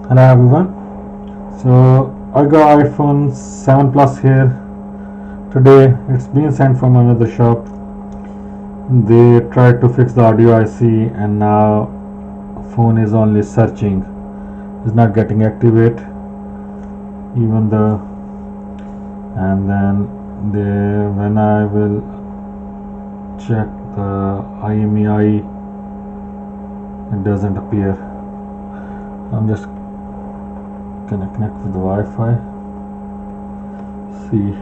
Hello everyone. So I got iPhone 7 Plus here today. It's been sent from another shop. They tried to fix the audio IC and now phone is only searching. It's not getting activate even the and then when I will check the IMEI, it doesn't appear. I'm just gonna connect with the Wi-Fi. See.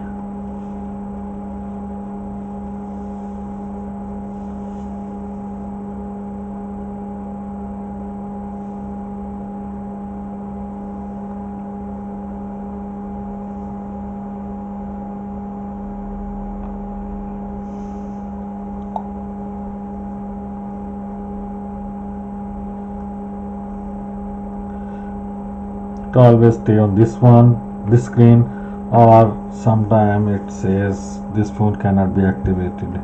To always stay on this screen, or sometime it says this phone cannot be activated.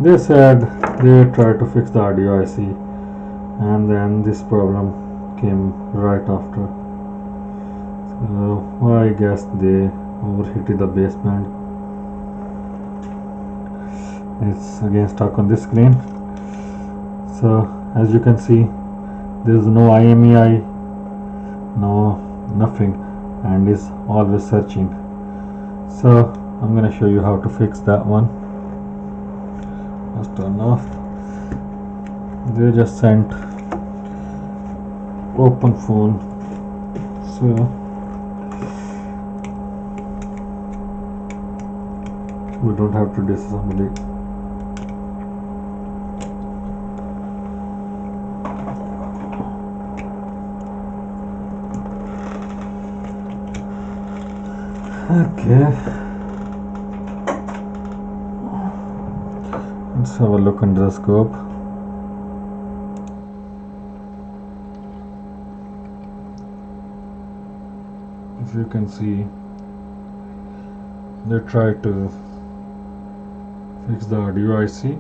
They said they tried to fix the audio IC and then this problem came right after. So I guess they overheated the baseband. It's again stuck on this screen. So as you can see, there is no IMEI, no nothing, and is always searching. So I'm gonna show you how to fix that one. Let's turn off. They just sent open phone, so we don't have to disassemble it. Okay, let's have a look under the scope. If you can see, they tried to fix the audio IC.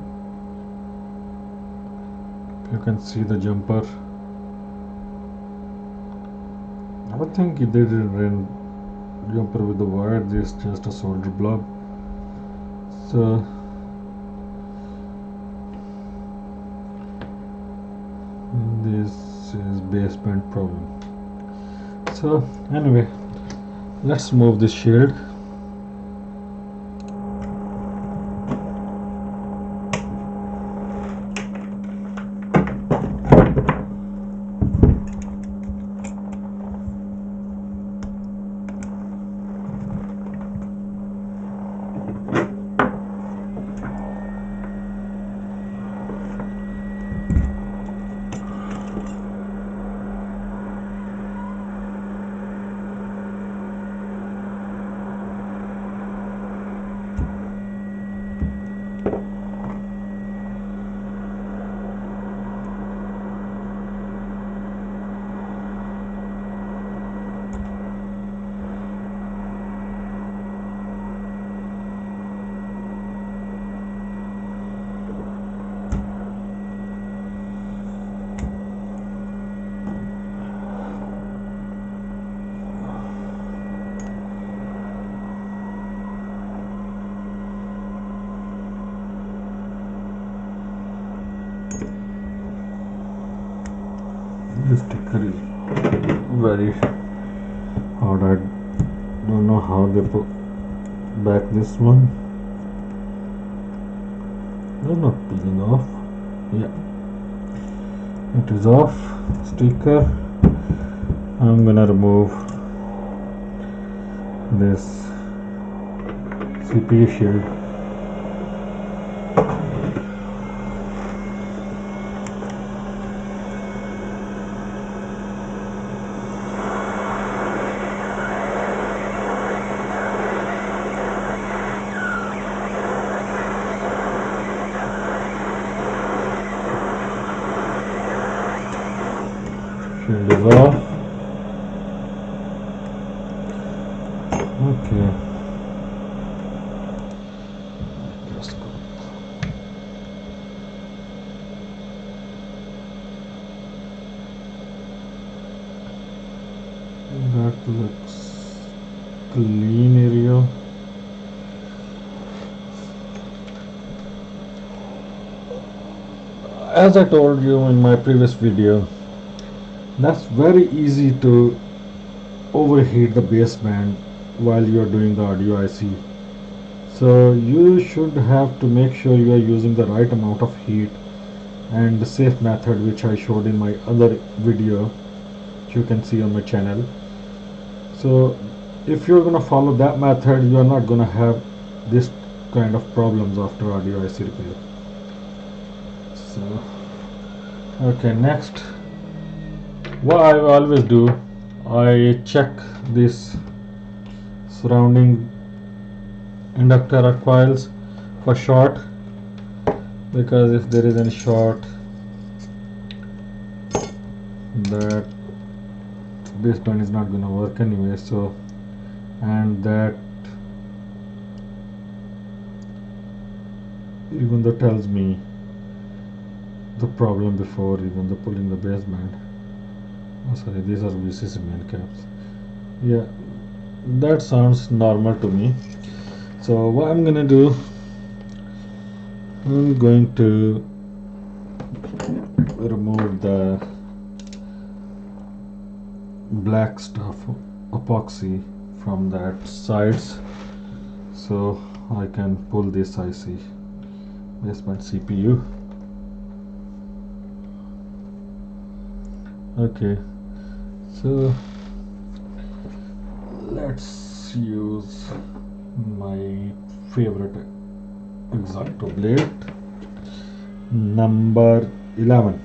You can see the jumper. I think they didn't run jumper with the wire. This is just a solder blob. So this is baseband problem. So anyway, let's move this shield. This sticker is very hard. I don't know how they put back this one. They're not peeling off. Yeah, it is off. Sticker. I'm gonna remove this CPU shield. Shield is off. Okay. Let's go. That looks clean area. As I told you in my previous video, that's very easy to overheat the baseband while you are doing the audio IC. So you should have to make sure you are using the right amount of heat and the safe method which I showed in my other video which you can see on my channel. So if you're gonna follow that method, you are not gonna have this kind of problems after audio IC repair. So okay, next, what I always do, I check this surrounding inductor coils for short, because if there is any short, that baseband is not going to work anyway. So, and that even though tells me the problem before even the pulling the baseband. Oh, sorry, these are VCC main caps. Yeah, that sounds normal to me. So what I'm gonna do, I'm going to remove the black stuff, epoxy, from that sides, so I can pull this IC baseband CPU. Okay, so let's use my favorite X-Acto blade, number 11.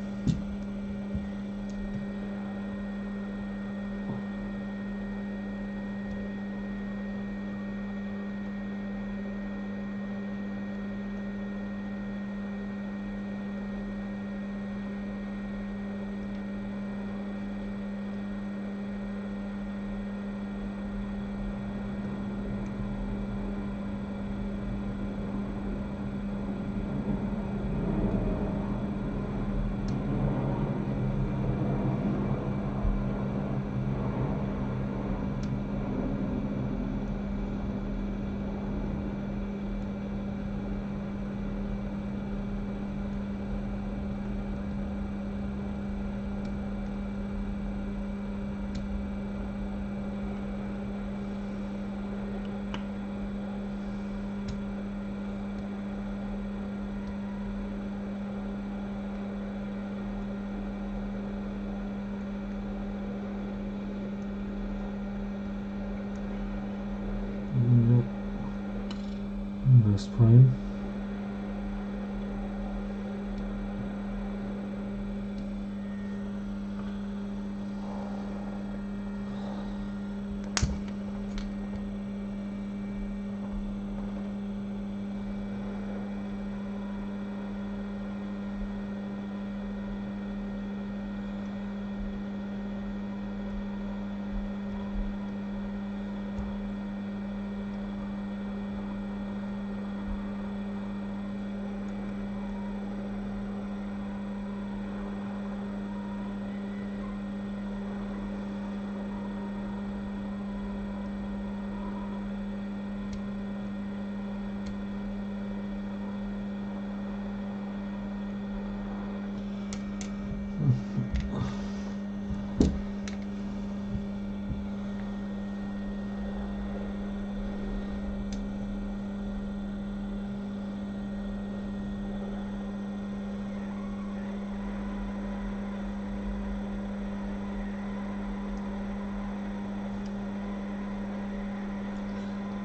That's fine.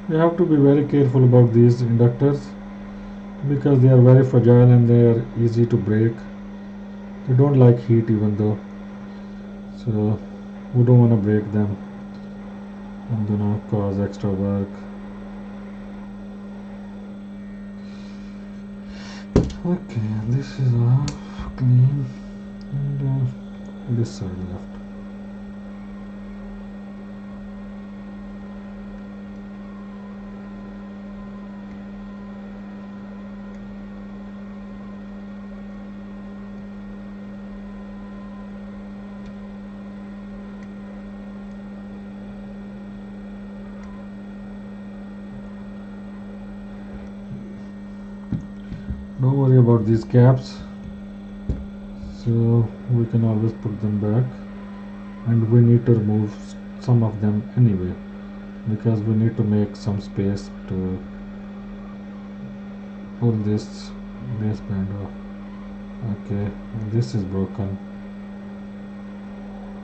You have to be very careful about these inductors because they are very fragile and they are easy to break. They don't like heat even though, so we don't want to break them and do not cause extra work. Okay, this is all clean, and this side left. Don't worry about these caps, so we can always put them back, and we need to remove some of them anyway because we need to make some space to pull this baseband off. Okay, this is broken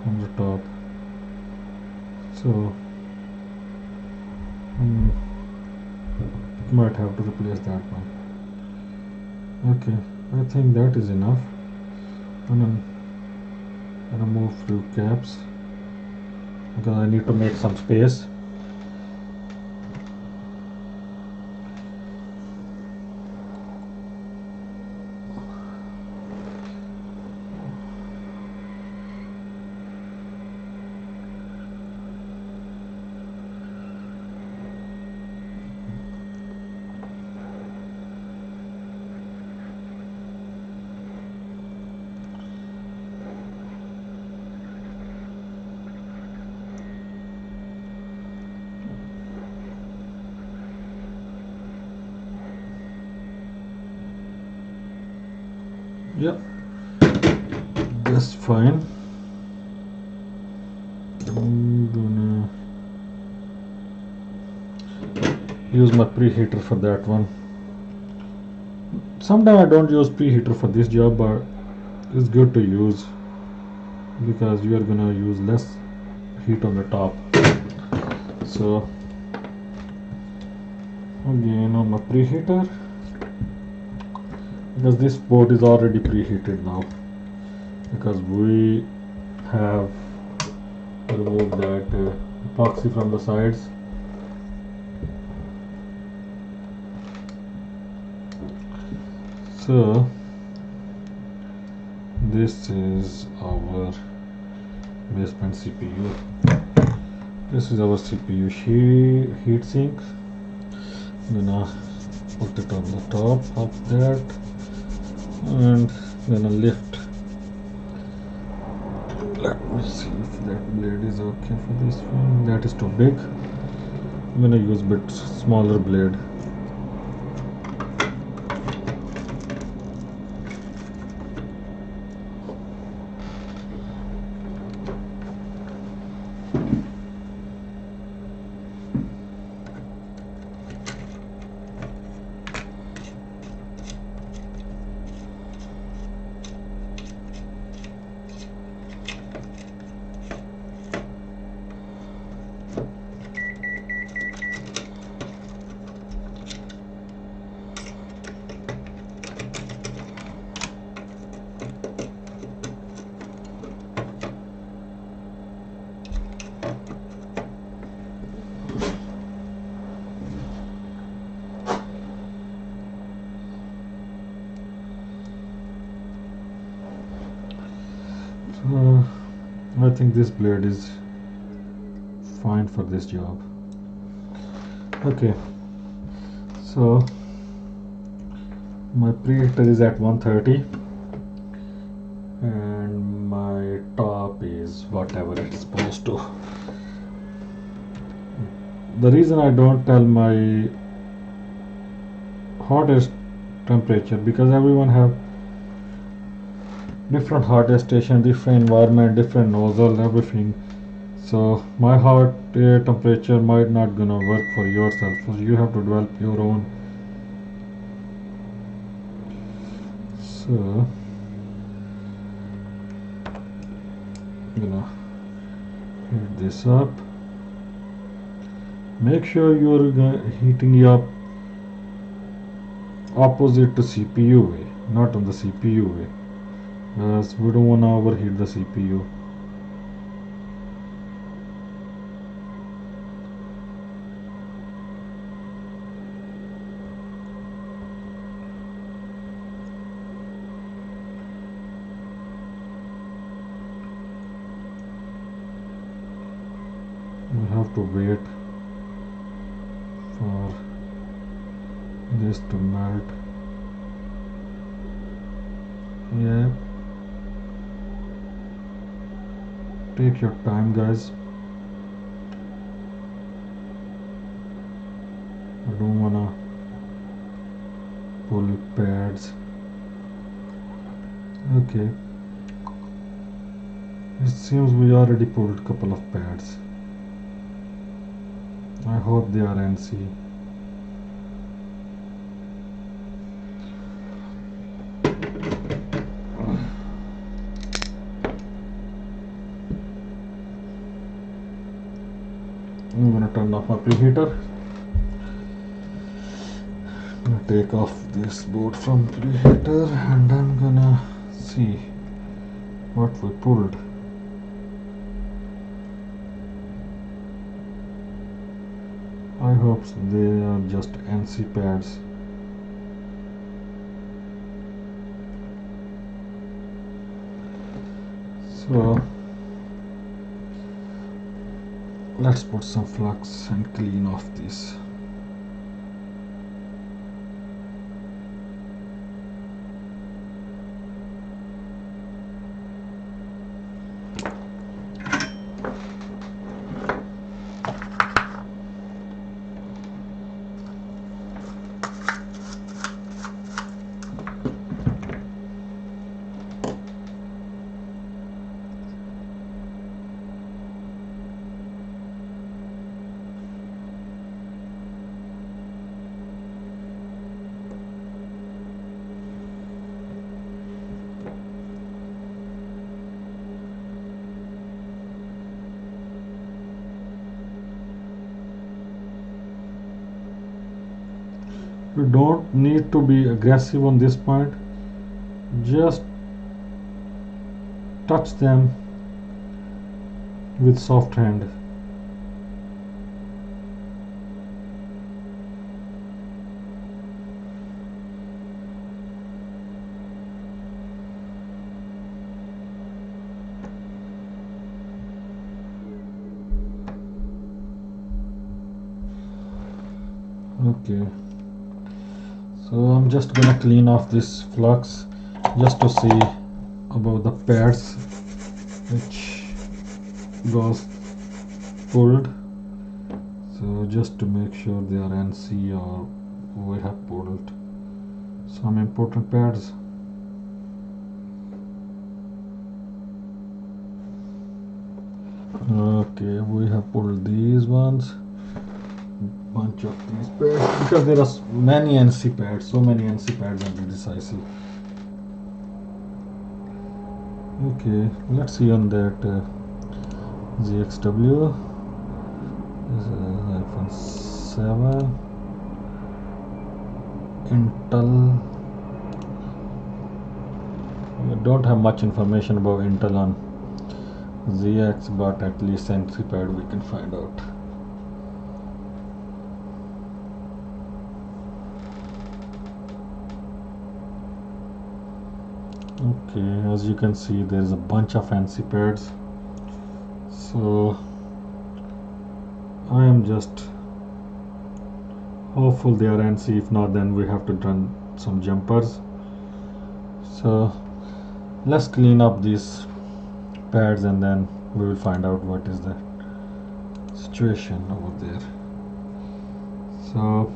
on the top, so might have to replace that one. Okay, I think that is enough. I'm gonna move through caps because I need to make some space. Yep, that's fine. I'm gonna use my preheater for that one. Sometimes I don't use preheater for this job, but it's good to use because you are gonna use less heat on the top. So again on my preheater, because this board is already preheated now because we have removed that epoxy from the sides. So this is our baseband CPU. This is our CPU heat sink. I'm gonna put it on the top of that and gonna lift. Let me see if that blade is okay for this one. That is too big. I'm gonna use a bit smaller blade. I think this blade is fine for this job. Okay, so my preheater is at 130 and my top is whatever it's supposed to. The reason I don't tell my hottest temperature because everyone have different hottest station, different environment, different nozzle, everything. So my hot air temperature might not gonna work for yourself, so you have to develop your own. So I'm gonna heat this up. Make sure you're heating up opposite to CPU way, not on the CPU way, as we don't want to overheat the CPU. We have to wait for this to melt. Yeah, take your time, guys. I don't wanna pull pads. Okay, it seems we already pulled couple of pads. I hope they are NC. I'm gonna turn off my preheater. I'm gonna take off this board from preheater and I'm gonna see what we pulled. I hope they are just NC pads. So let's put some flux and clean off this. You don't need to be aggressive on this point, just touch them with soft hand. Okay, so I'm just gonna clean off this flux just to see about the pads which was pulled. So just to make sure they are NC or we have pulled some important pads. Okay, we have pulled these ones, bunch of these pads, because there are many NC pads, so many NC pads are decisive. Okay, let's see on that GXW. This is iPhone 7 Intel. We don't have much information about Intel on ZX, but at least NC pad we can find out. Okay, as you can see, there is a bunch of NC pads. So I am just hopeful they are NC. If not, then we have to run some jumpers. So let's clean up these pads and then we will find out what is the situation over there. So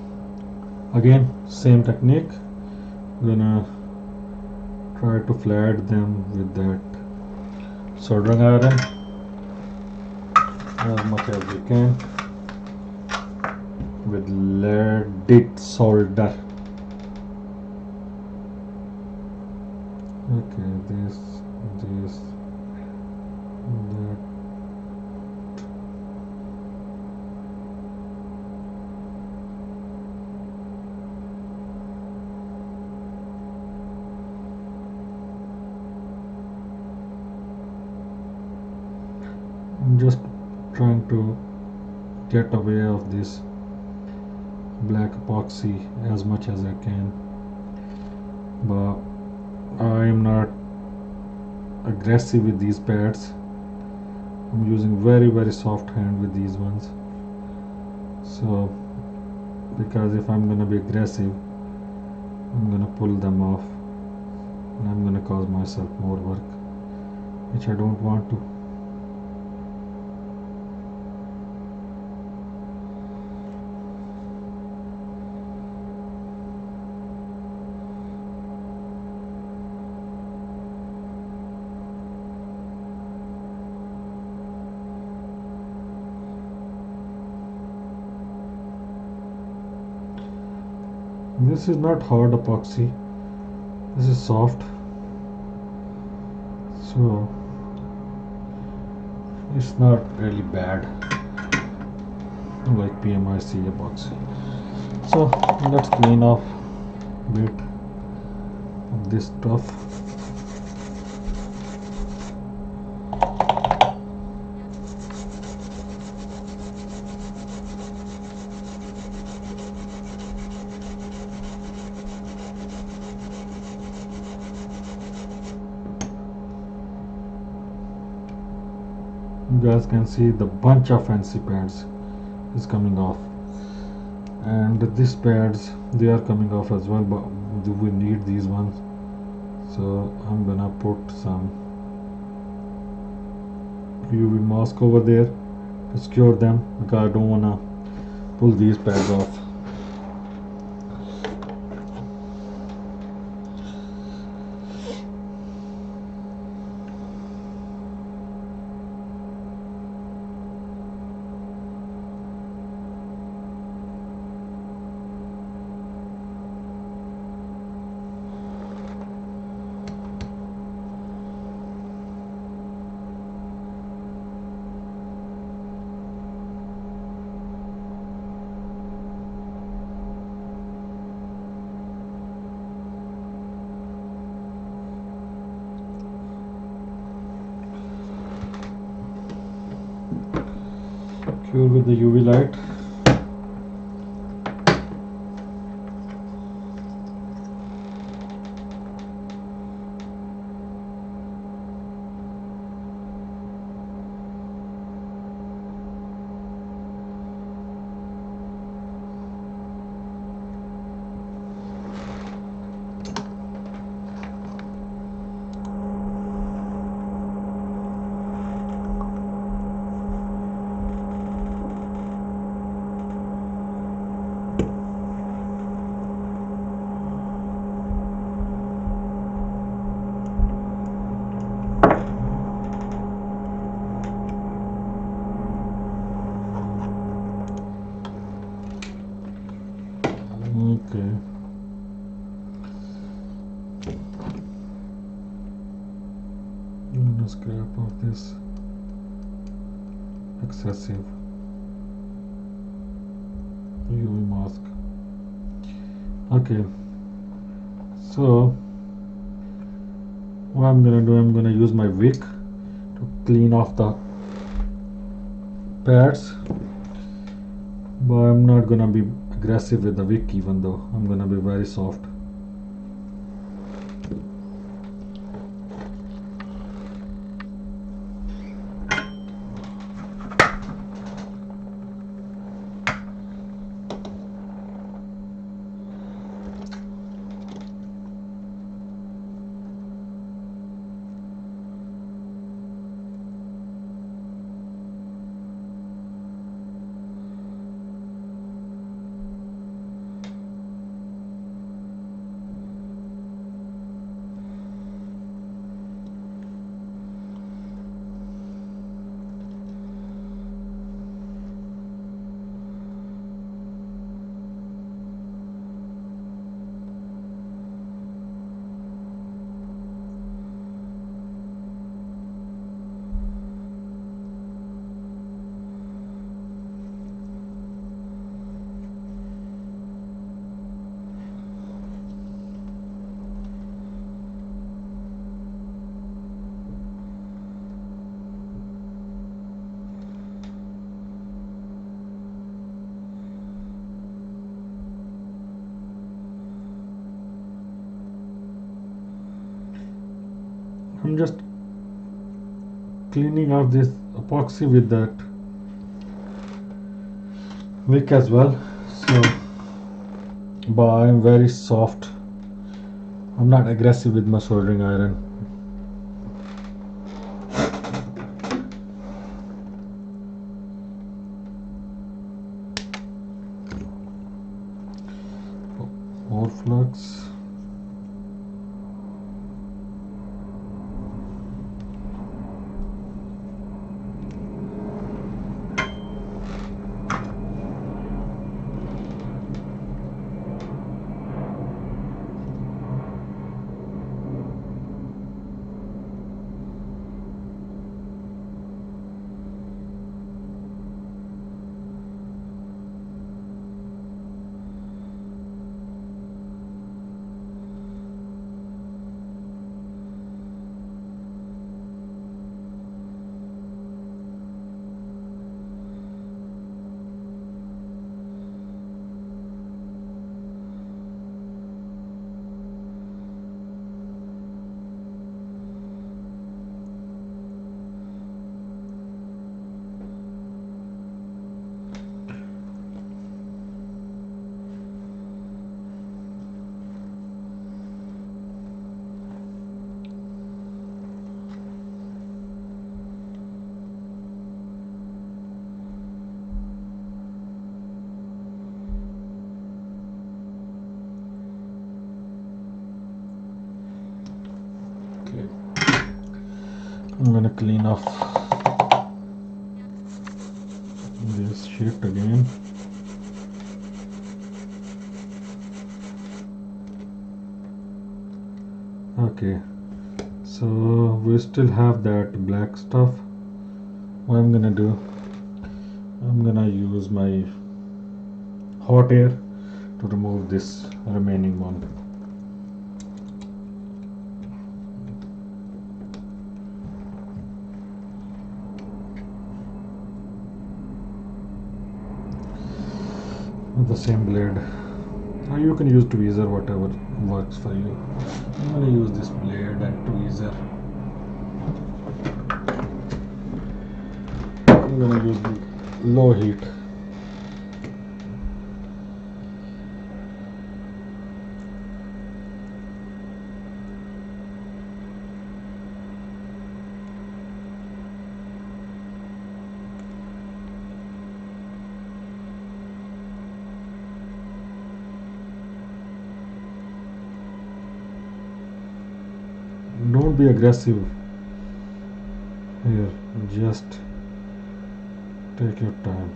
again, same technique. We're gonna try to flat them with that soldering iron as much as we can with leaded solder. Okay, this, that. I'm just trying to get away of this black epoxy as much as I can, but I am not aggressive with these pads. I'm using very soft hand with these ones. So because if I'm gonna be aggressive, I'm gonna pull them off and I'm gonna cause myself more work, which I don't want to. This is not hard epoxy, this is soft, so it's not really bad like PMIC epoxy. So let's clean off a bit of this stuff. You guys can see the bunch of fancy pads is coming off, and these pads they are coming off as well, but do we need these ones? So I'm gonna put some UV mask over there to secure them, because I don't wanna pull these pads off. Cure with the UV light. Okay. I'm gonna scrap off this excessive UV mask. Okay. So what I'm gonna do, I'm gonna use my wick to clean off the pads, but I'm not gonna be aggressive with the wick, even though I'm gonna be very soft. I'm just cleaning out this epoxy with that wick as well. So, but I'm very soft. I'm not aggressive with my soldering iron. More flux. Okay, I'm gonna clean off this sheet again. Okay, so we still have that black stuff. What I'm gonna do, I'm gonna use my hot air to remove this remaining one. With the same blade, or you can use tweezer, whatever works for you. I'm gonna use this blade and tweezer. I'm gonna use low heat. Don't be aggressive here, just take your time.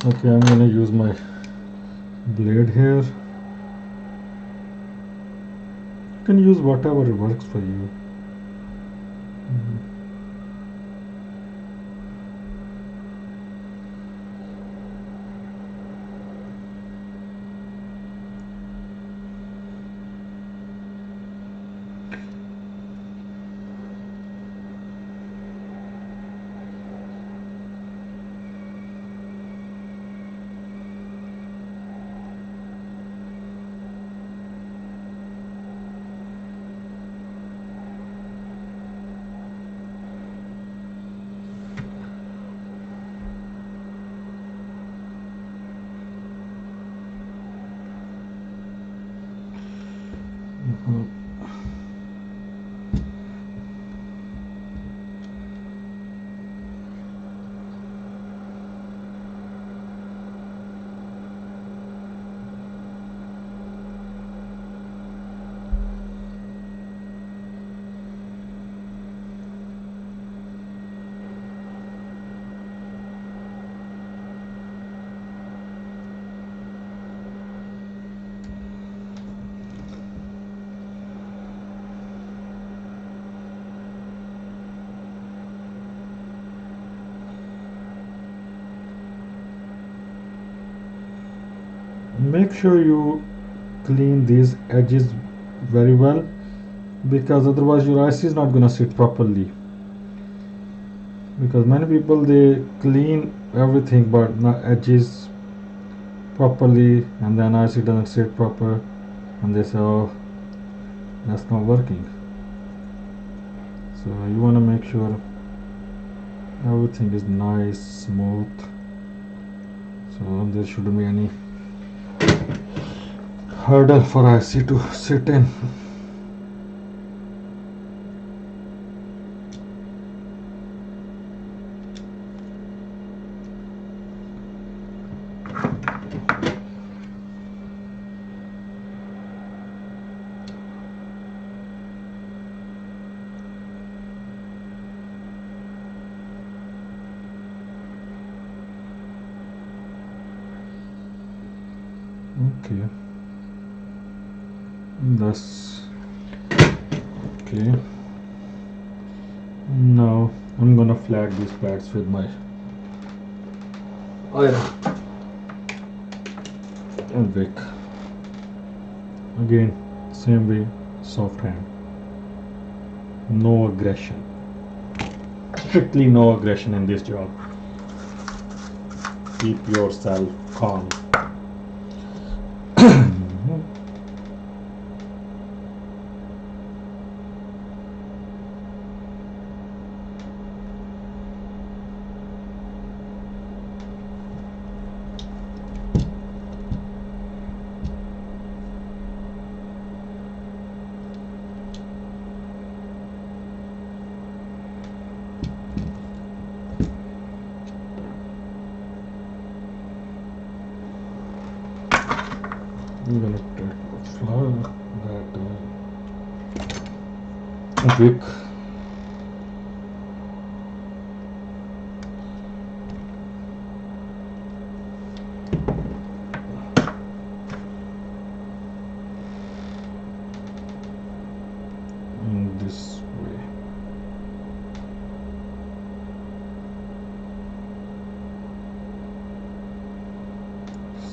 Okay, I'm gonna use my blade here. You can use whatever works for you. Make sure you clean these edges very well, because otherwise your IC is not gonna sit properly. Because many people, they clean everything but not edges properly, and then IC doesn't sit proper, and they say, oh, that's not working. So you want to make sure everything is nice, smooth, so there shouldn't be any hurdle for IC to sit in. Okay, that's okay. Now I'm gonna flat these pads with my iron and wick. Again, same way, soft hand. No aggression. Strictly no aggression in this job. Keep yourself calm. I'm gonna flour that wick. In this way.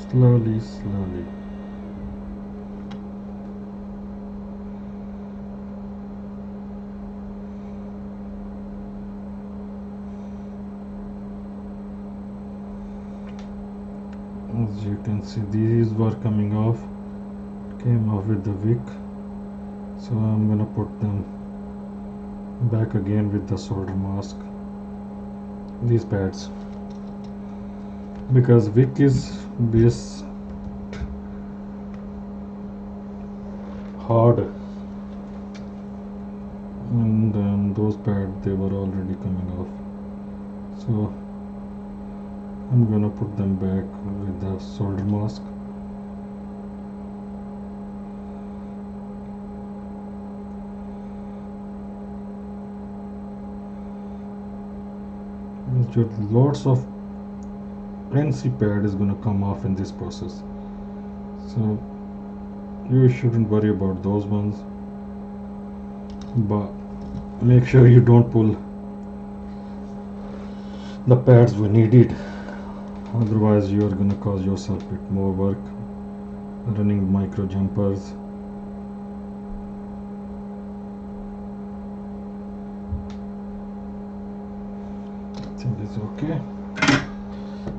Slowly, slowly. As you can see, these were coming off, came off with the wick, so I'm gonna put them back again with the solder mask, these pads, because wick is this hard, and then those pads, they were already coming off, so I'm gonna put them back with the solder mask. Lots of NC pad is gonna come off in this process, so you shouldn't worry about those ones, but make sure you don't pull the pads we needed. Otherwise you are gonna cause yourself a bit more work running micro jumpers. I think it's okay.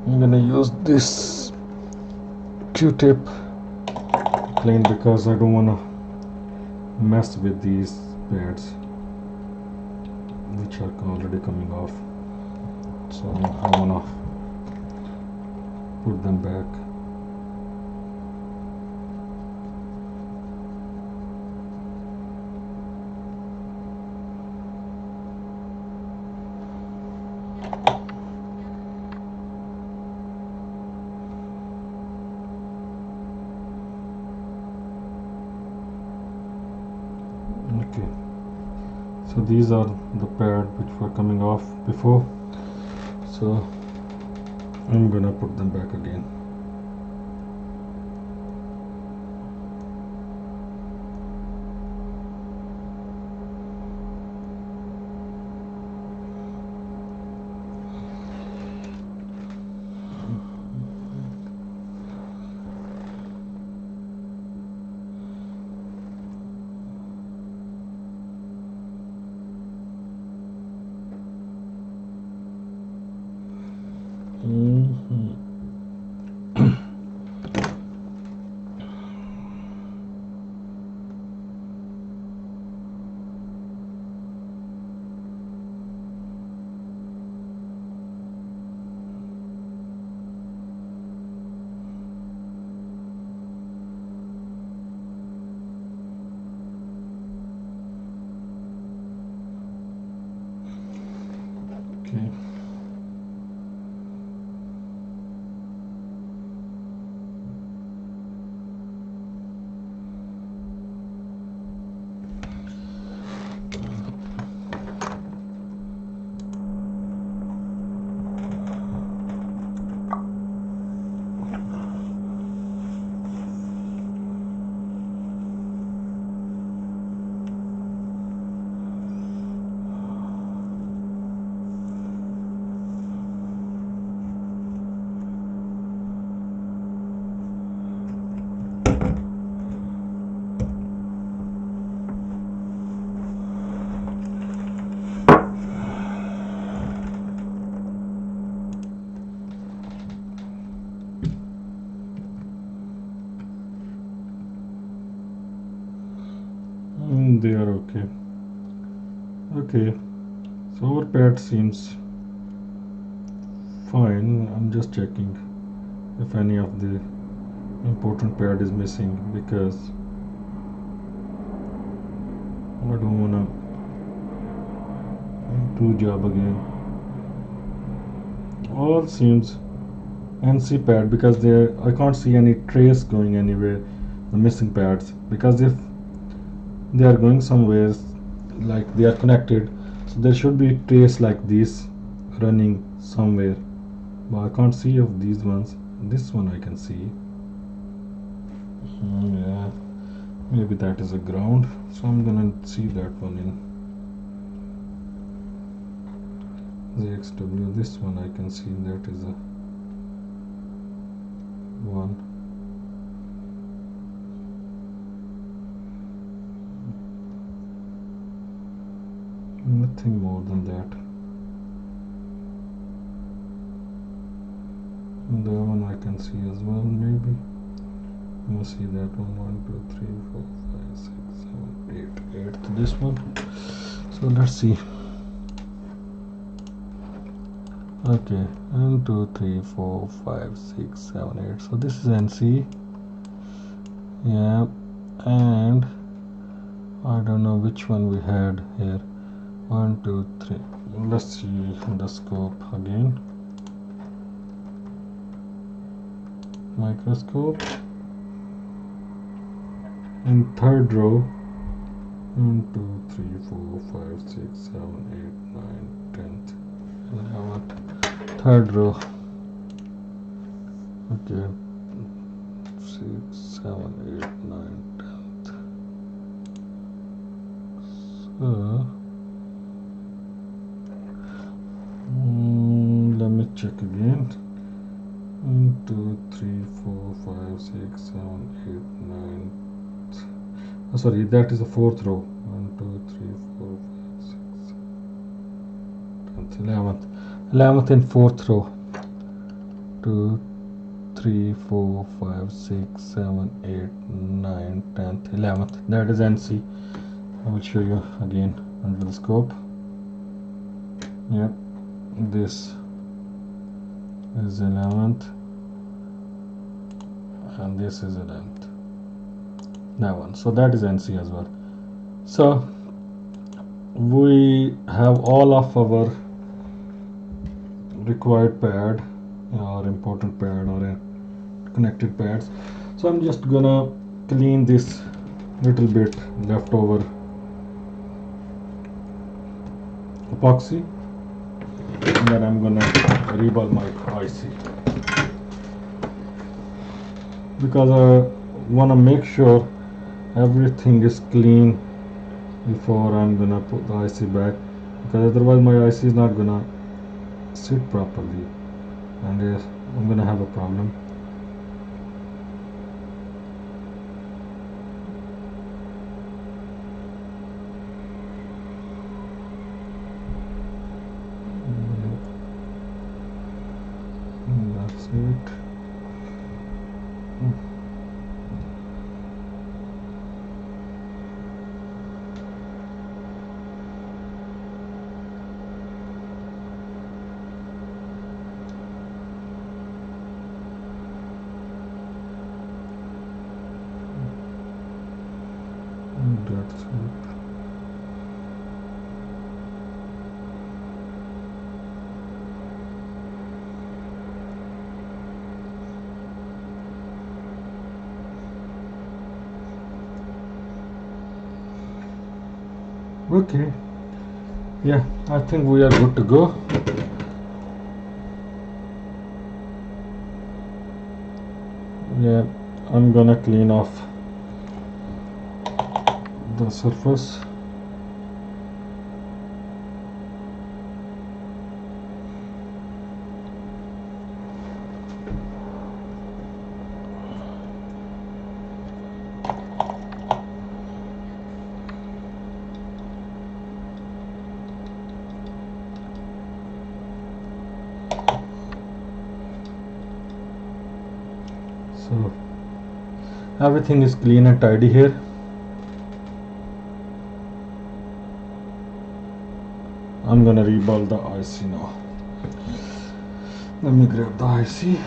I'm gonna use this Q-tip clean because I don't wanna mess with these pads which are already coming off, so I wanna put them back. Okay, so these are the pads which were coming off before, so I'm gonna put them back again. Okay. Okay. Okay. So our pad seems fine. I'm just checking if any of the important pad is missing, because I don't wanna do job again. All seems NC pad, because there I can't see any trace going anywhere, the missing pads, because if they are going somewhere, like they are connected, so there should be trace like this running somewhere, but I can't see of these ones. This one I can see. Yeah, maybe that is a ground, so I'm gonna see that one in ZXW. This one I can see that is a one. Nothing more than that. And the one I can see as well, maybe. I'm gonna see that one. 1, 2, 3, 4, 5, 6, 7, 8. 8 this one. So let's see. Okay, 1, 2, 3, 4, 5, 6, 7, 8. So this is NC. Yeah, and I don't know which one we had here. 1, 2, 3. Let's see the scope again. Microscope. In third row, 1, 2, 3, 4, 5, 6, 7, 8, 9, 10th, 11th. Third row. Okay, 6, 7, 8, 9, 10th. So let me check again. 1, 2, 3, 4, 5, 6, 7, 8, 9. Oh, sorry, that is the fourth row. 1, 2, 3, 4, 5, 6, 7, 10th, 11th. 11th in fourth row. 2, 3, 4, 5, 6, 7, 8, 9, 10th, 11th. That is NC. I will show you again under the scope. Yep, this is 11th, and this is 11th. That one. So that is NC as well. So we have all of our required pad, or important pad, or connected pads. So I'm just gonna clean this little bit leftover epoxy, and then I'm gonna reball my IC, because I wanna make sure everything is clean before I'm gonna put the IC back, because otherwise my IC is not gonna sit properly, and I'm gonna have a problem. That's it. That's it. Okay, yeah, I think we are good to go. Yeah, I'm gonna clean off the surface. So everything is clean and tidy here. I'm gonna reball the IC now. Let me grab the IC.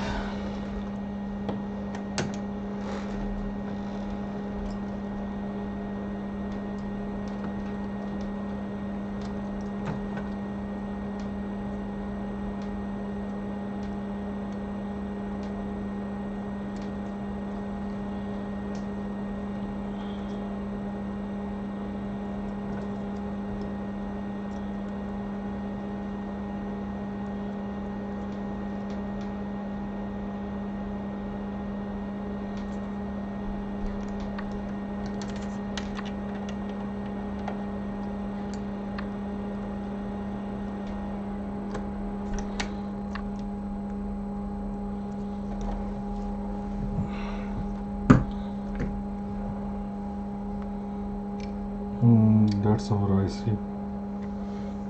That's our IC,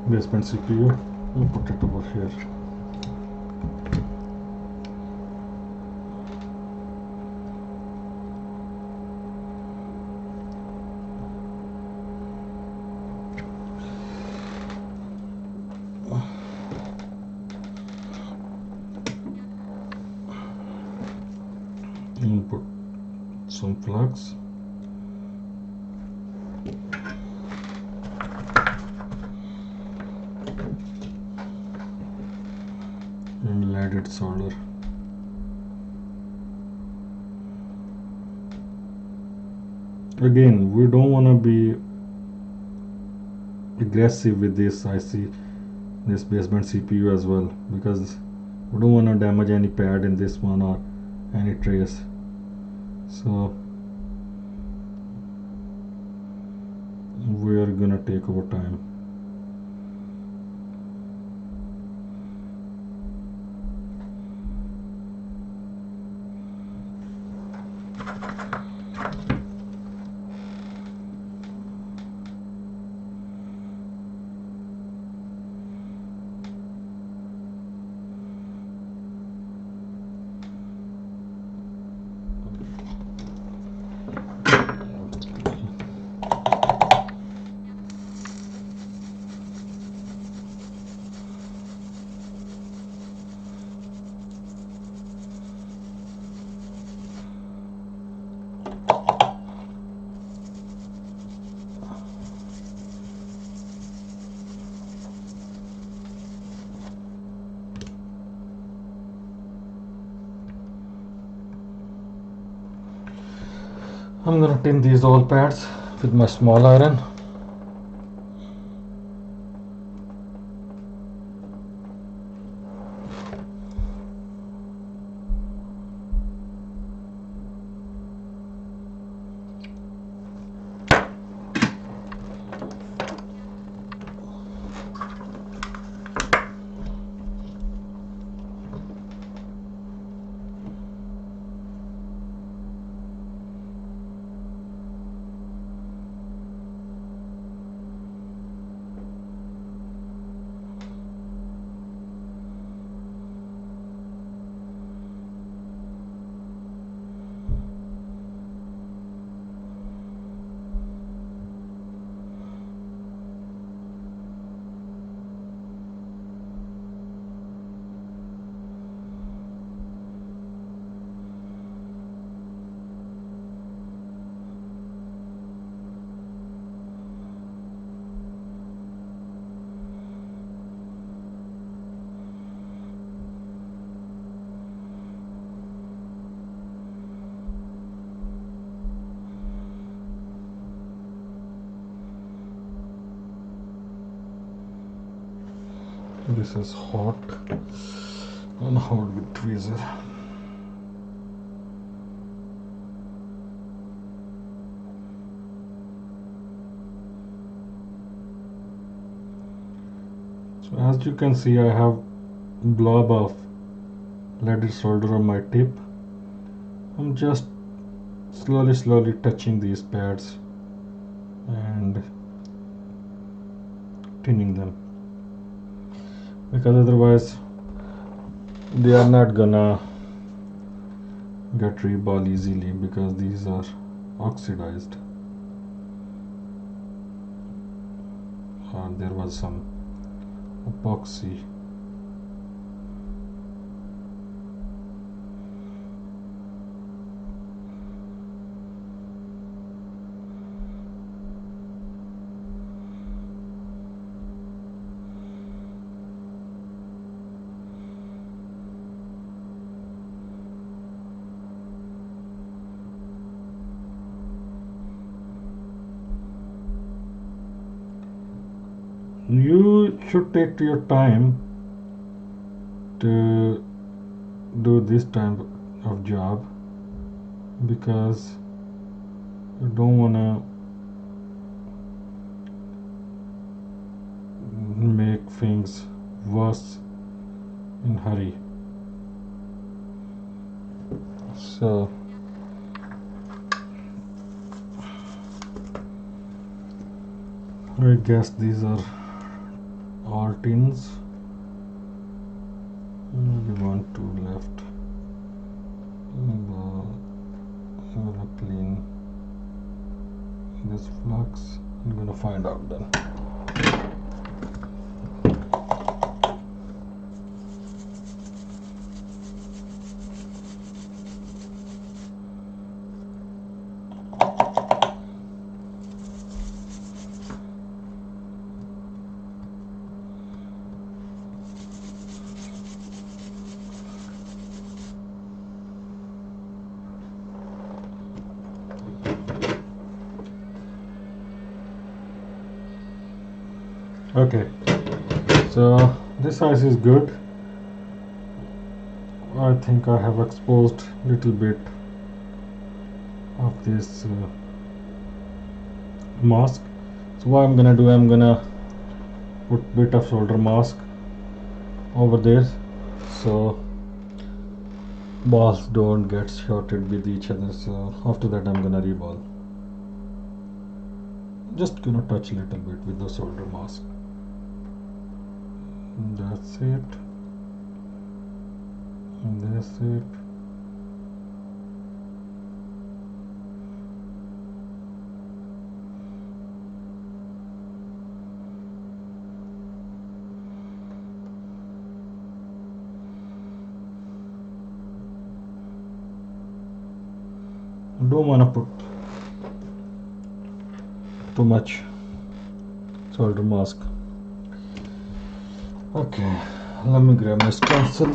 baseband CPU. We'll put it over here. And put some plugs. And let it solder. Again, we don't want to be aggressive with this IC, this baseband CPU as well, because we don't want to damage any pad in this one or any trace. So we are gonna take our time. I'm gonna tin these all pads with my small iron. This is hot and hot with tweezer. So as you can see, I have blob of leaded solder on my tip. I'm just slowly touching these pads and tinning them, because otherwise they are not gonna get reball easily, because these are oxidized. There was some epoxy. You should take your time to do this type of job, because you don't wanna make things worse in hurry. So I guess these are all tins. Maybe 1, 2 left. I'm gonna clean this flux. I'm gonna find out then. Okay, so this size is good. I think I have exposed little bit of this mask. So what I'm gonna do, I'm gonna put bit of solder mask over there so balls don't get shorted with each other. So after that I'm gonna reball. Just gonna touch a little bit with the solder mask. That's it. And that's it. Don't wanna put too much solder mask. Okay, let me grab my stencil.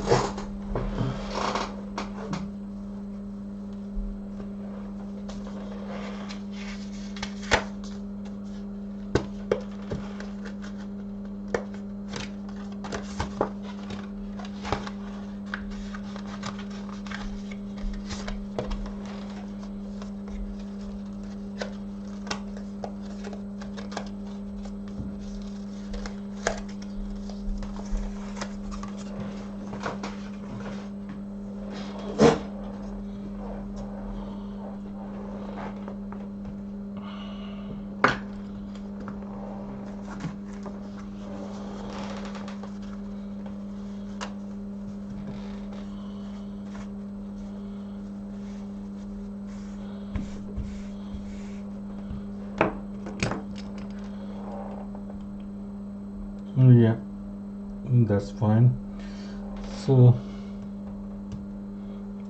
Yeah, that's fine. So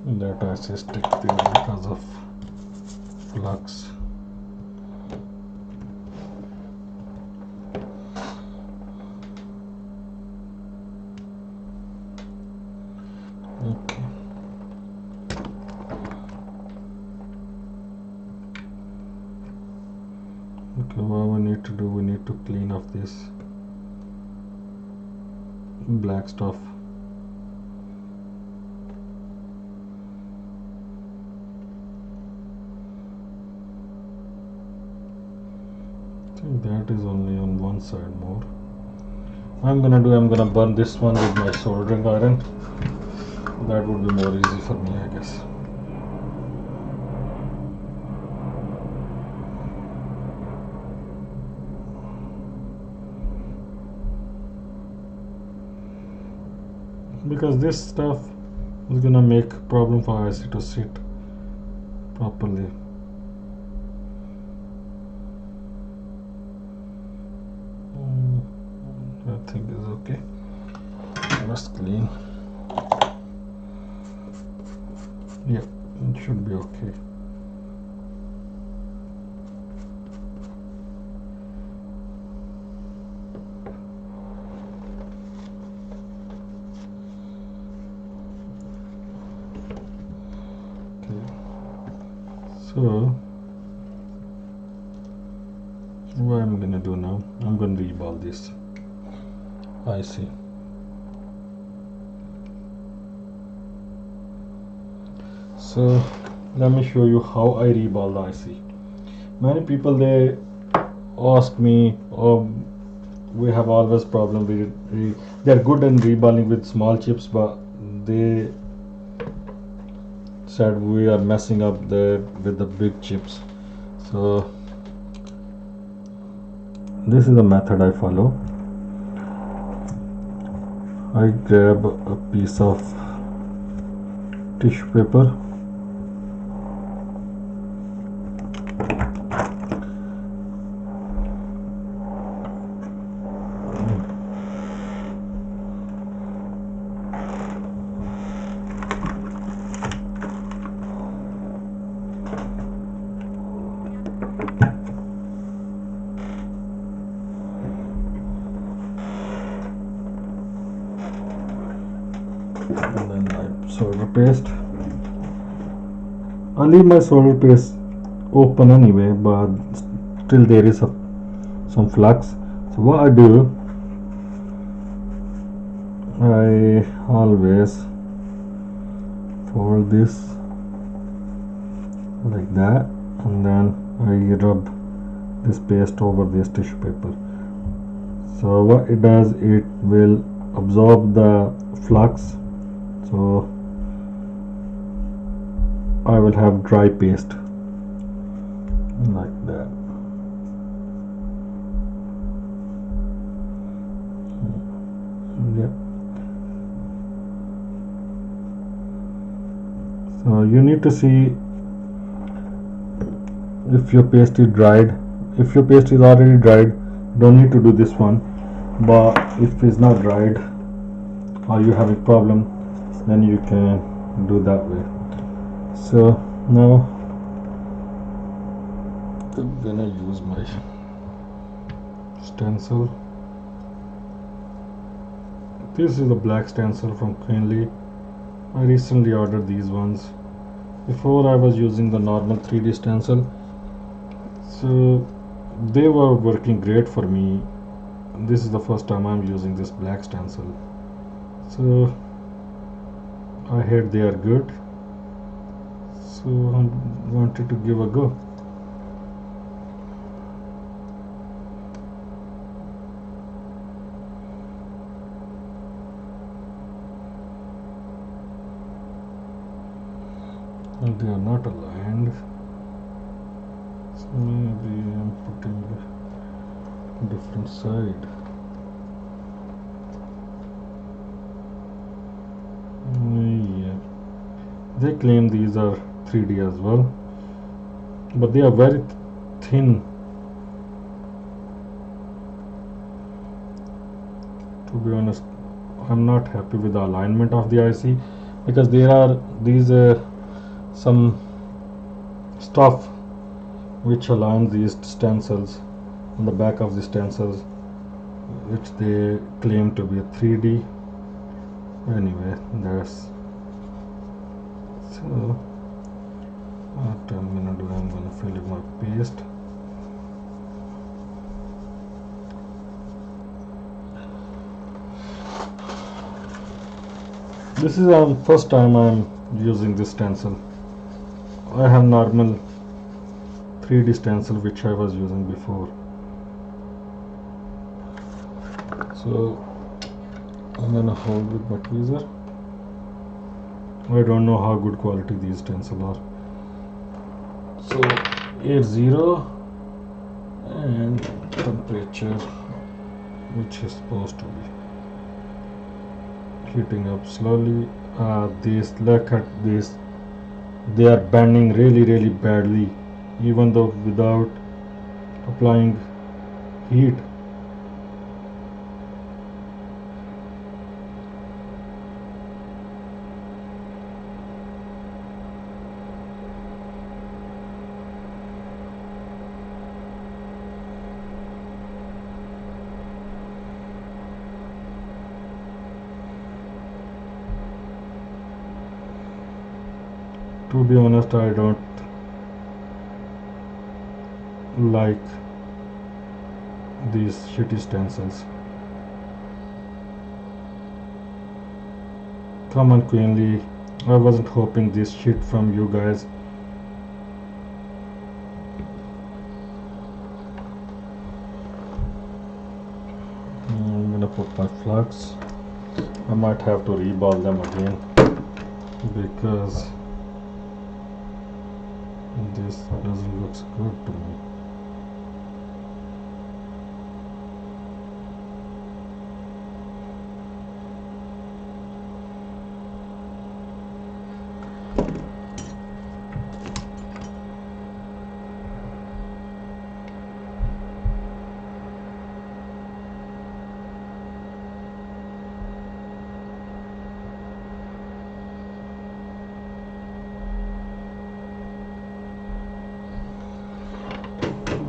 that I say stick there because of flux. Okay. Okay, what we need to do, we need to clean off this black stuff. I think that is only on one side more. I'm gonna burn this one with my soldering iron. That would be more easy for me, I guess. Because this stuff is gonna make problem for IC to sit properly. I think is okay. Let's clean. Yeah, it should be okay. So what I'm gonna do now, I'm gonna reball this IC. So let me show you how I reball the IC. Many people they ask me, oh, we have always problem with they're good in reballing with small chips, but they said we are messing up with the big chips. So this is the method I follow. I grab a piece of tissue paper, and then I solder paste. I leave my solder paste open anyway, but still there is some flux. So what I do, I always fold this like that, and then I rub this paste over this tissue paper. So what it does, it will absorb the flux, so I will have dry paste like that. Yeah. So you need to see if your paste is dried. If your paste is already dried, don't need to do this one. But if it's not dried or you have a problem, then you can do that way. So now I'm gonna use my stencil. This is a black stencil from Queenly. I recently ordered these ones. Before I was using the normal 3D stencil, so they were working great for me. This is the first time I'm using this black stencil, so I heard they are good, so I wanted to give a go. And they are not aligned, so maybe I'm putting the different side. Yeah, they claim these are 3D as well, but they are very thin. To be honest, I'm not happy with the alignment of the IC, because there are these some stuff which align these stencils on the back of the stencils, which they claim to be a 3D. Anyway, that's so what I'm gonna do, I'm gonna fill in my paste. This is the first time I'm using this stencil. I have normal 3D stencil which I was using before. So I'm gonna hold with my tweezer. I don't know how good quality these stencils are. So 80 and temperature, which is supposed to be heating up slowly. These, look at this, they are bending really badly, even though without applying heat. To be honest, I don't like these shitty stencils. Come on, Queenly. I wasn't hoping this shit from you guys. I'm gonna put my flags. I might have to reball them again because this doesn't look good to me.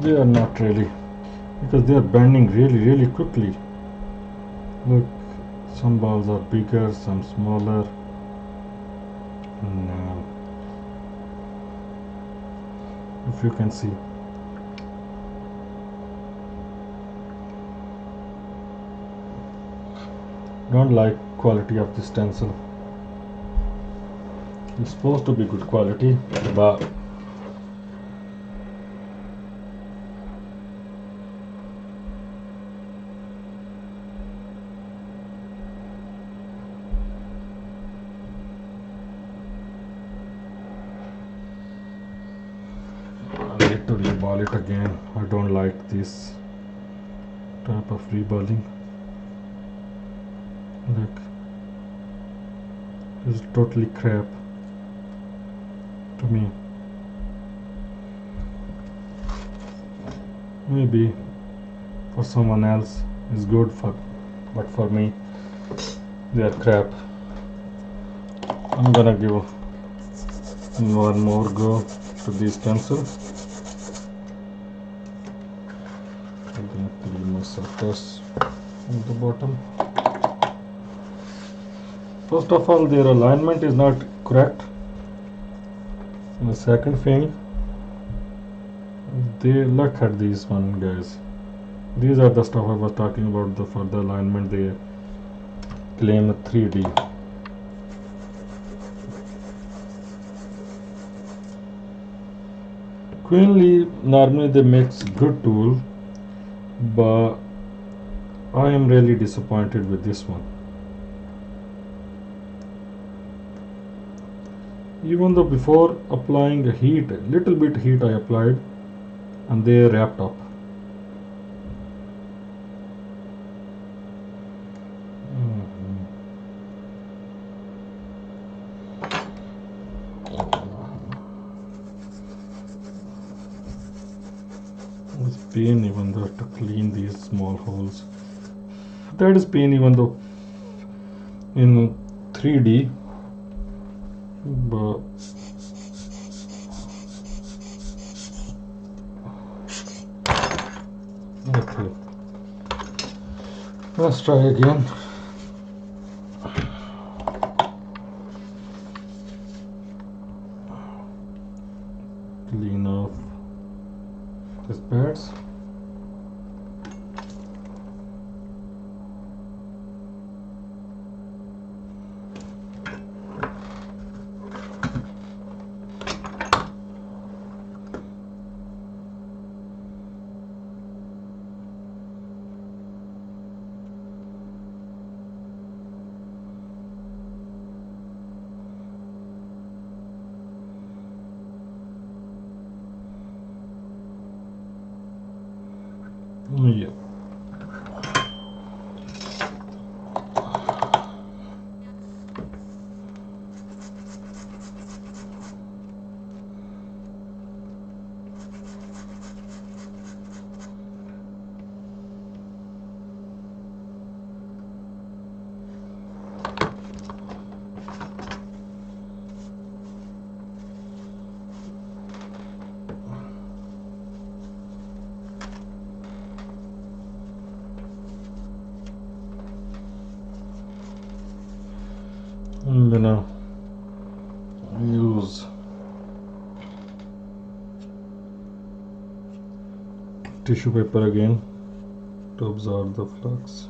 They are not really, because they are bending really quickly. Look, some balls are bigger, some smaller. Now, if you can see, don't like quality of this stencil. It's supposed to be good quality, but I need to reball it again. I don't like this type of reballing. Look, it's totally crap to me. Maybe for someone else is good, but for me they are crap. I'm gonna give one more go to this pencil. I'm gonna clean my surface on the bottom. First of all, their alignment is not correct. And the second thing, they look at these one, guys. These are the stuff I was talking about. The further alignment, they claim 3D. Queenly, normally they makes good tool, but I am really disappointed with this one. Even though before applying heat, little bit heat I applied, and they wrapped up. It's pain even though to clean these small holes. That is pain even though in 3D, but okay, let's try again. Clean off these pads. Yeah. I'm gonna use tissue paper again to absorb the flux.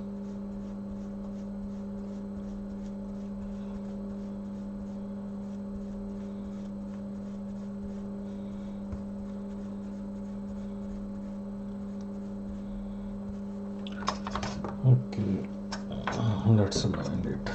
Okay, let's align it.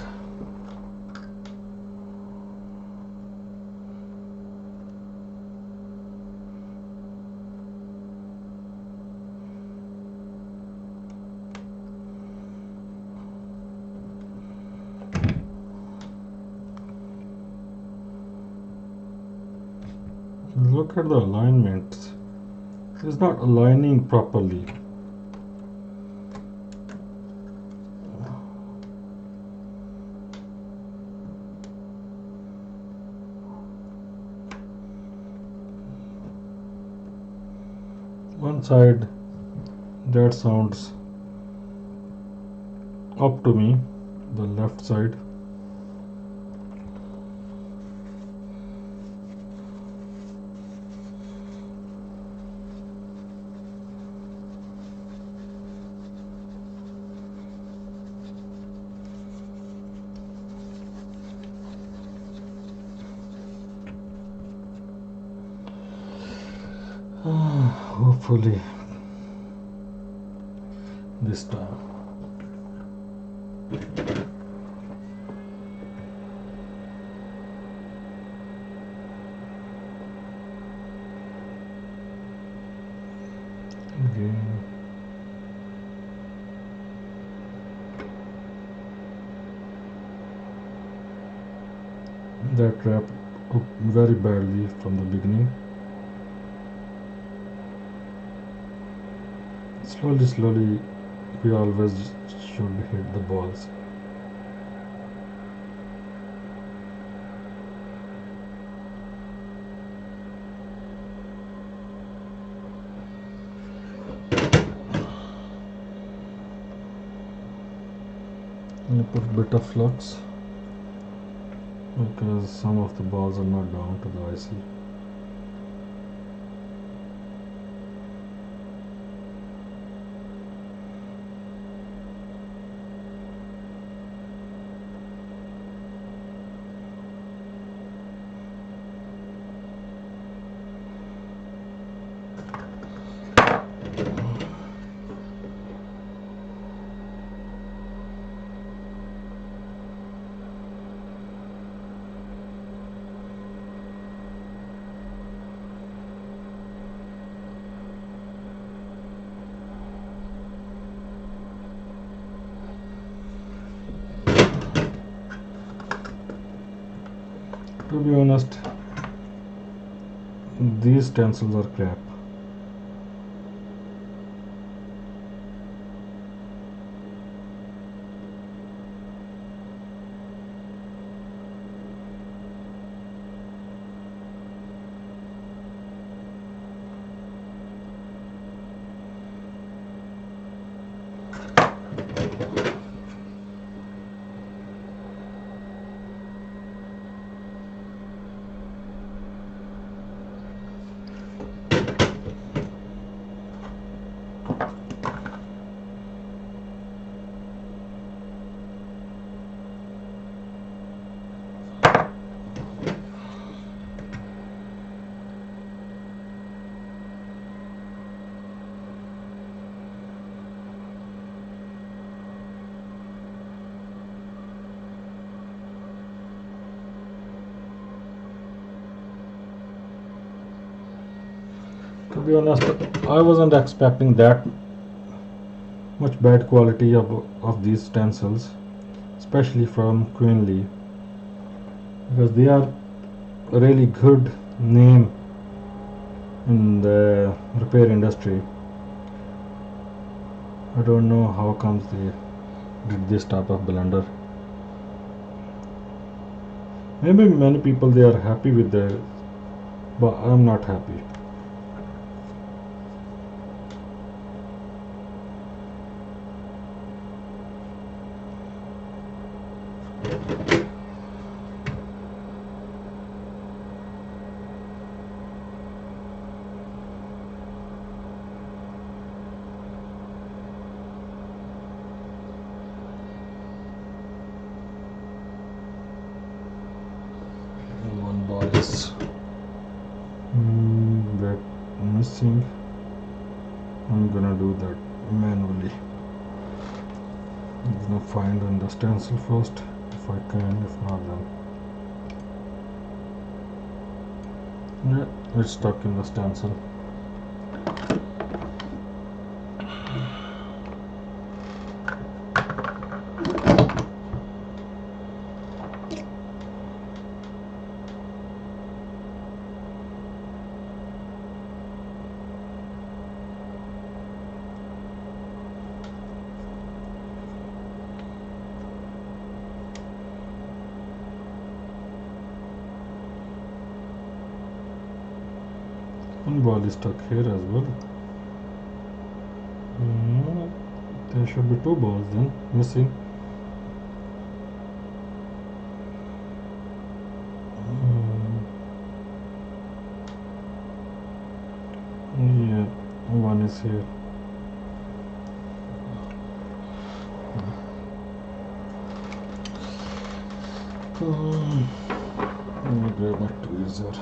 Look at the alignment. It's not aligning properly. One side that sounds up to me, the left side. Hopefully this time. Again. That wrapped up very badly from the beginning. Slowly, we always should hit the balls. I put a bit of flux because some of the balls are not down to the IC. To be honest, these stencils are crap. To be honest, I wasn't expecting that much bad quality of these stencils, especially from Queenly, because they are a really good name in the repair industry. I don't know how comes they did this type of blender. Maybe many people they are happy with the, but I'm not happy. this that missing. I'm gonna do that manually. I'm gonna find on the stencil first if I can, if not then yeah, it's stuck in the stencil. One ball is stuck here as well. There should be two balls then missing. Yeah, one is here. Let me grab my tweezer.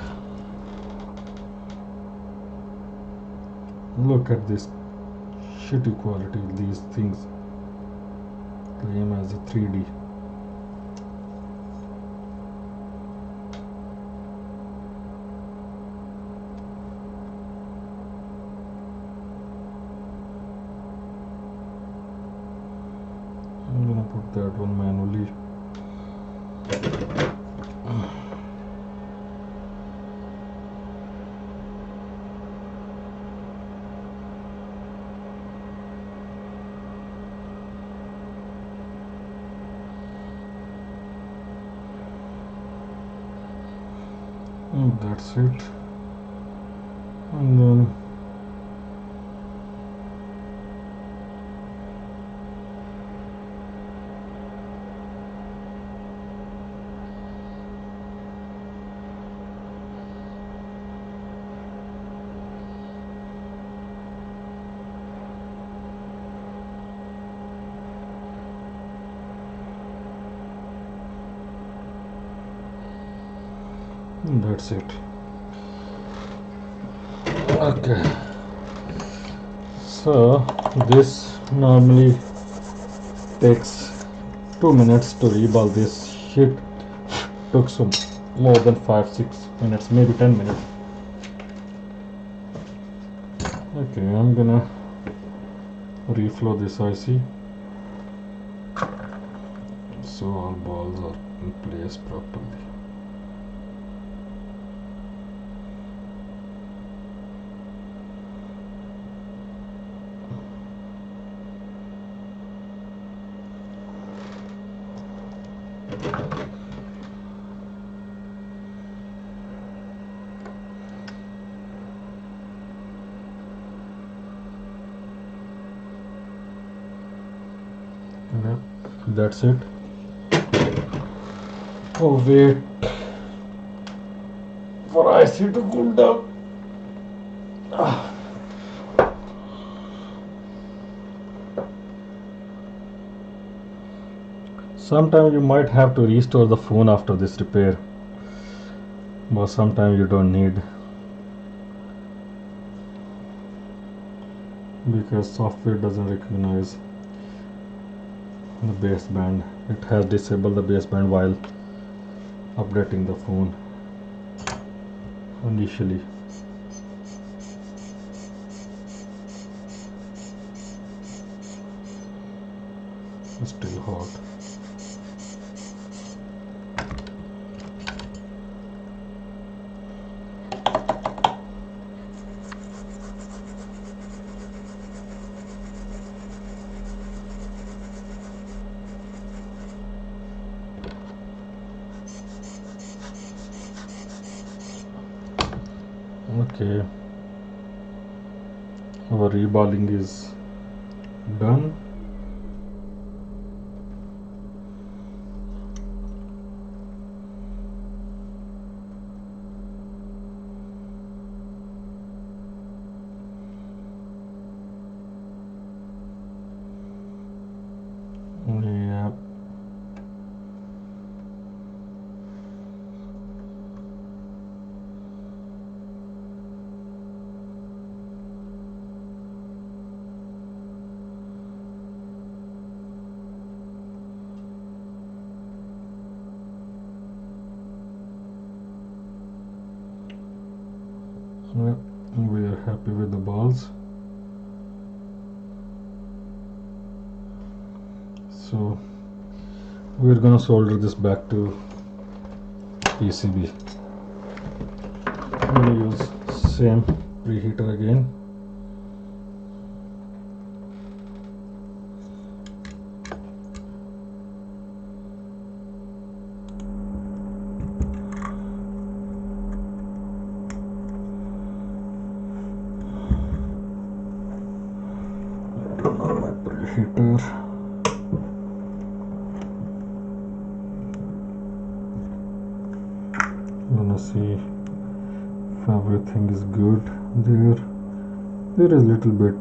Look at this shitty quality of these things. Claim as a 3D. I'm gonna put that one manually. And that's it. And then that's it. Okay, so this normally takes 2 minutes to reball. This shit took some more than 5-6 minutes, maybe 10 minutes. Okay, I'm gonna reflow this IC so all balls are in place properly. Yeah, that's it. Oh wait for IC to cool down. Sometimes you might have to restore the phone after this repair, but sometimes you don't need, because software doesn't recognize the baseband. It has disabled the baseband while updating the phone initially. It's still hot. Okay, our reballing is done. Yeah. Yep, we are happy with the balls. So we're gonna solder this back to PCB. I'm gonna use same preheater again. Turn on my preheater. Gonna see if everything is good there. There is little bit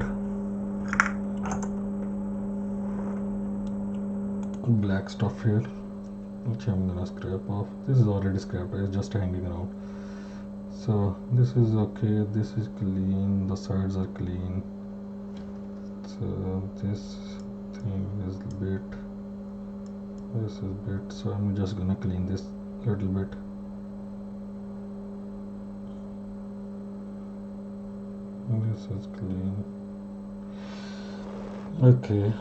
black stuff here, which I'm gonna scrape off. This is already scraped, it's just hanging around. So this is okay, this is clean, the sides are clean. So this thing is bit, this is bit, so I'm just gonna clean this little bit. This is clean. Okay.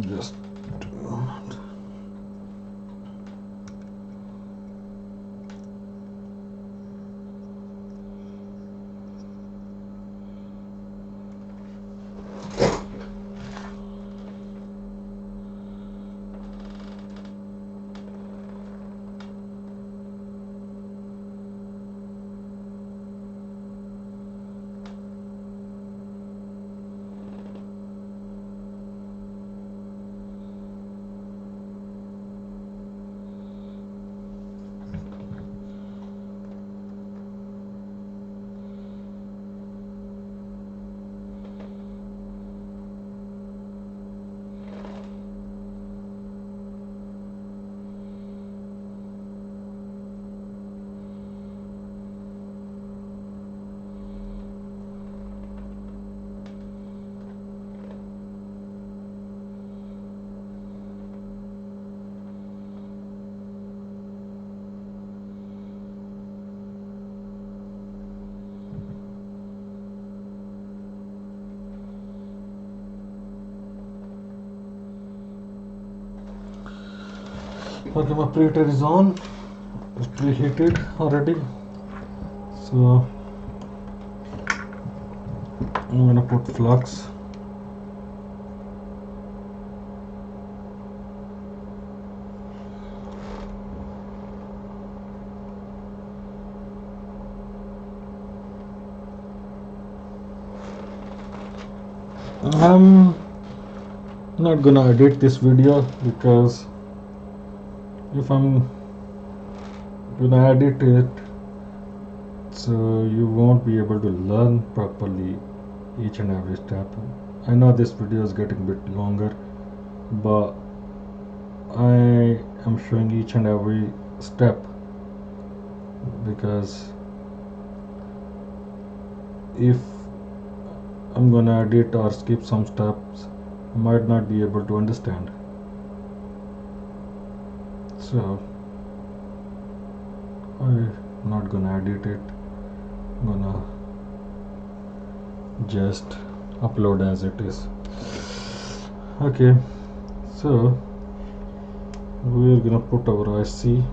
Just okay, my preheater is on. It's preheated already. So I'm gonna put flux. I'm not gonna edit this video because if I'm gonna edit it, so you won't be able to learn properly each and every step. I know this video is getting a bit longer, but I am showing each and every step because if I'm gonna edit or skip some steps, I might not be able to understand. So I'm not gonna edit it, I'm gonna just upload as it is. Okay, so we're gonna put our IC.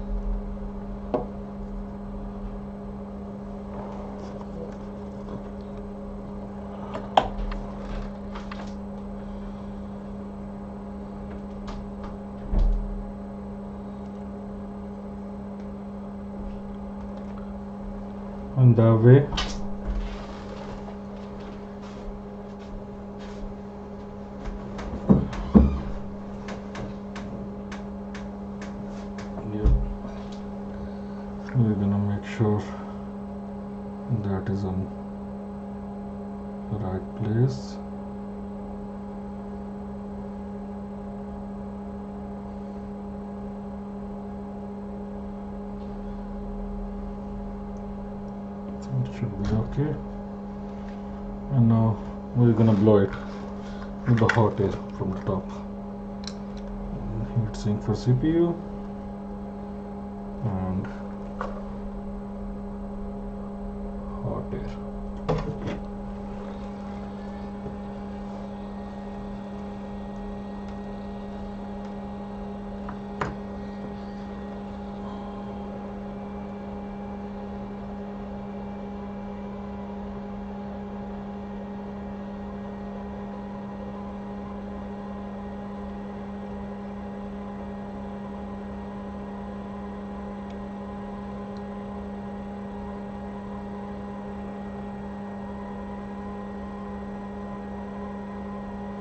On the way, we're gonna make sure that is on the right place. It should be okay. And now we're gonna blow it with the hot air from the top. Heat sink for CPU and repair.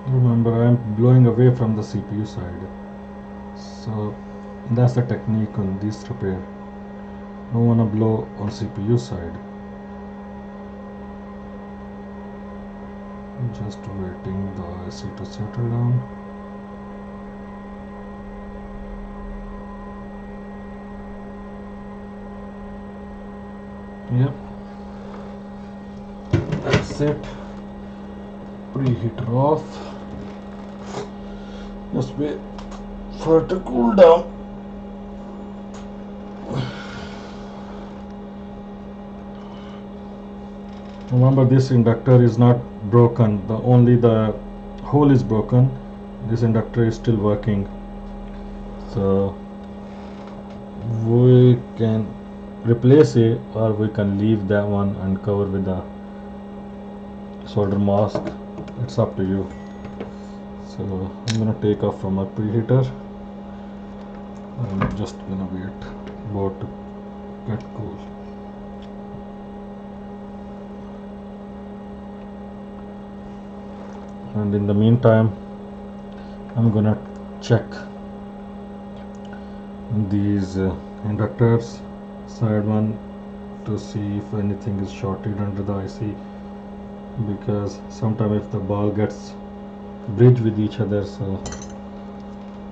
Remember, I am blowing away from the CPU side, so that's the technique on this repair. Don't wanna blow on CPU side. Just waiting the IC to settle down. Yep, that's it. Preheater off. Just wait for it to cool down. Remember, this inductor is not broken. Only the hole is broken. This inductor is still working. So we can replace it, or we can leave that one and cover with the solder mask. It's up to you. So I'm gonna take off from my preheater. I'm just gonna wait board to get cool. And in the meantime, I'm gonna check these inductors, side one, to see if anything is shorted under the IC, because sometimes if the ball gets bridge with each other, so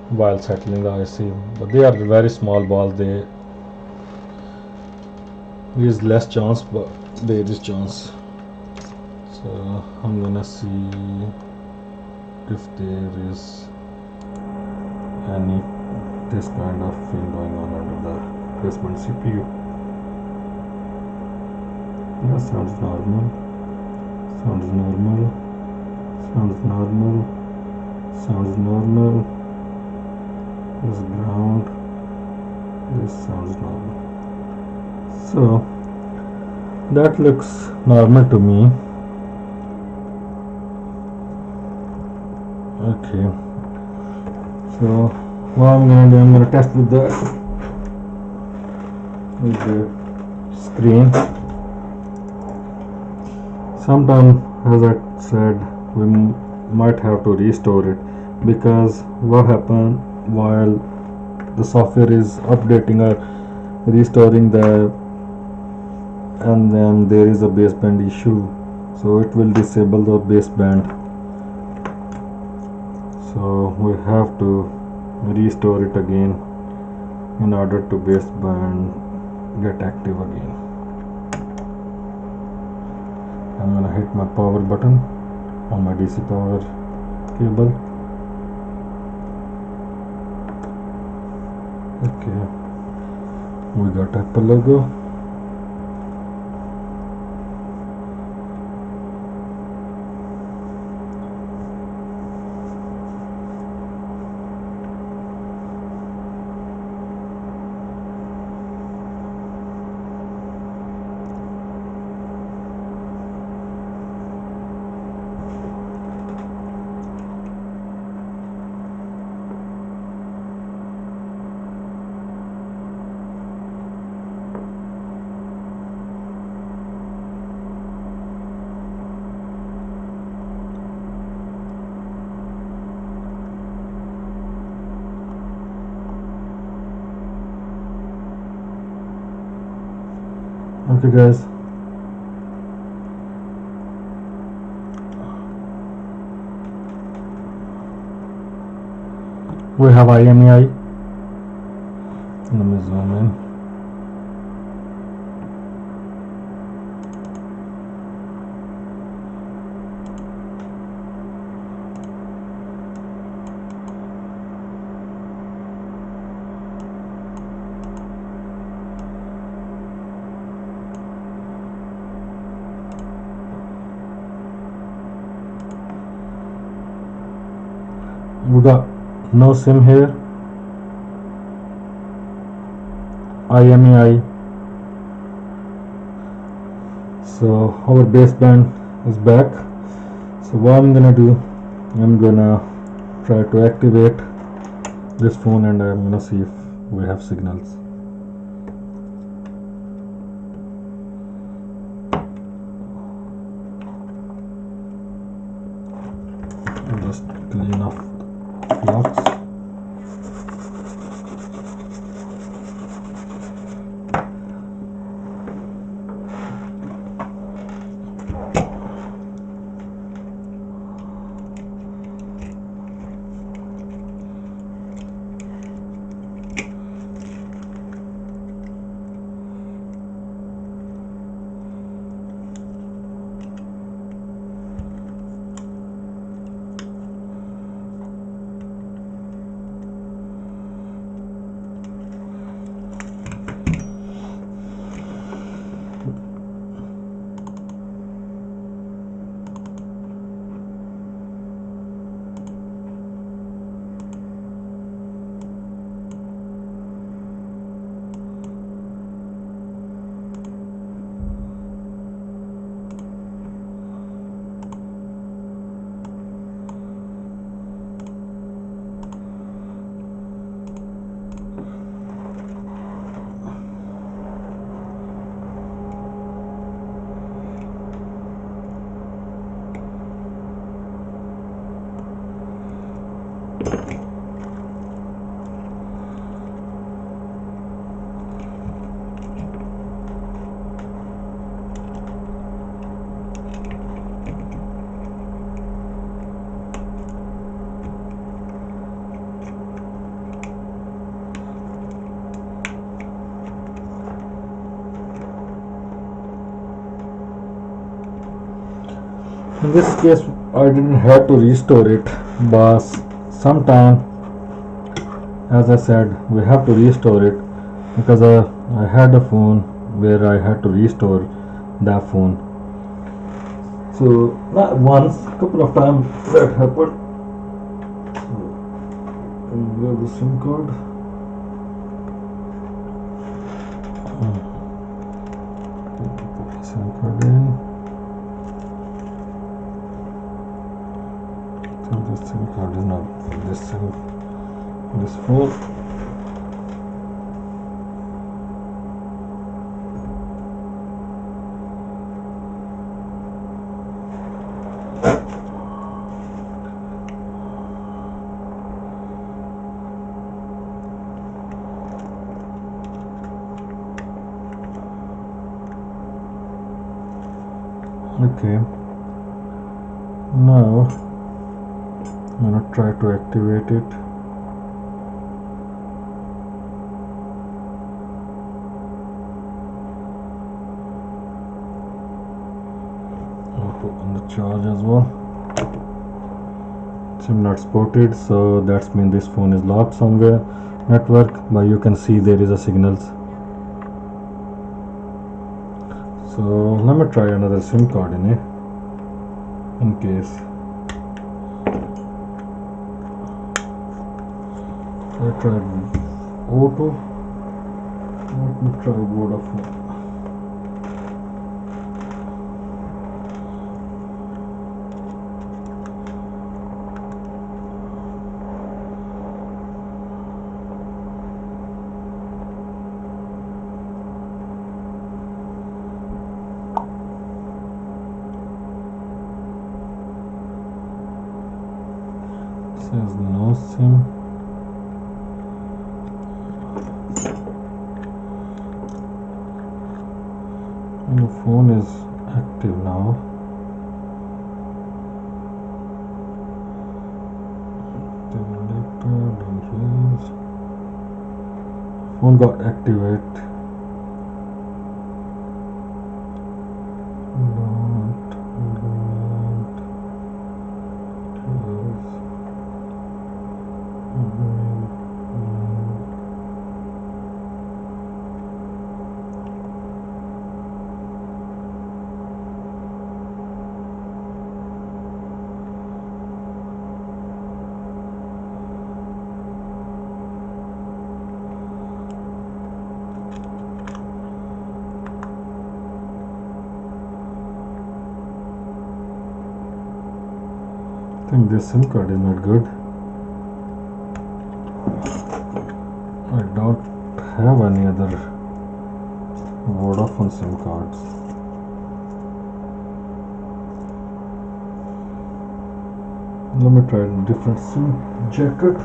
while settling the IC, but they are very small balls, there is less chance, but there is chance. So I'm gonna see if there is any this kind of thing going on under the baseband CPU. Yeah, sounds normal, sounds normal, sounds normal, sounds normal. This ground, this sounds normal. So that looks normal to me. Okay, so what I'm gonna test with the screen. Sometimes, as I said, we might have to restore it, because what happened while the software is updating or restoring the, and then there is a baseband issue, so it will disable the baseband. So we have to restore it again in order to baseband get active again. I'm gonna hit my power button on my DC power cable. Okay, we got Apple logo. Okay guys, we have IMEI. Let me zoom in. got no SIM here. IMEI. So our baseband is back. So what I'm gonna do, I'm gonna try to activate this phone and I'm gonna see if we have signals. I'll just clean off the locks. In this case, I didn't have to restore it, but sometime, as I said, we have to restore it because I had a phone where I had to restore that phone. So not once, couple of times that happened. So, grab the SIM card. Put the SIM card in. So this SIM card is not this phone. Okay, now I'm gonna try to activate it. I'll put on the charge as well. SIM not spotted, so that's mean this phone is locked somewhere. Network, but you can see there is a signals. So let me try another SIM card in case. I tried auto. Let me try Vodafone. Says no SIM. And the phone is active now. Phone got activate. I think this SIM card is not good. I don't have any other Vodafone SIM cards. Let me try a different SIM jacket.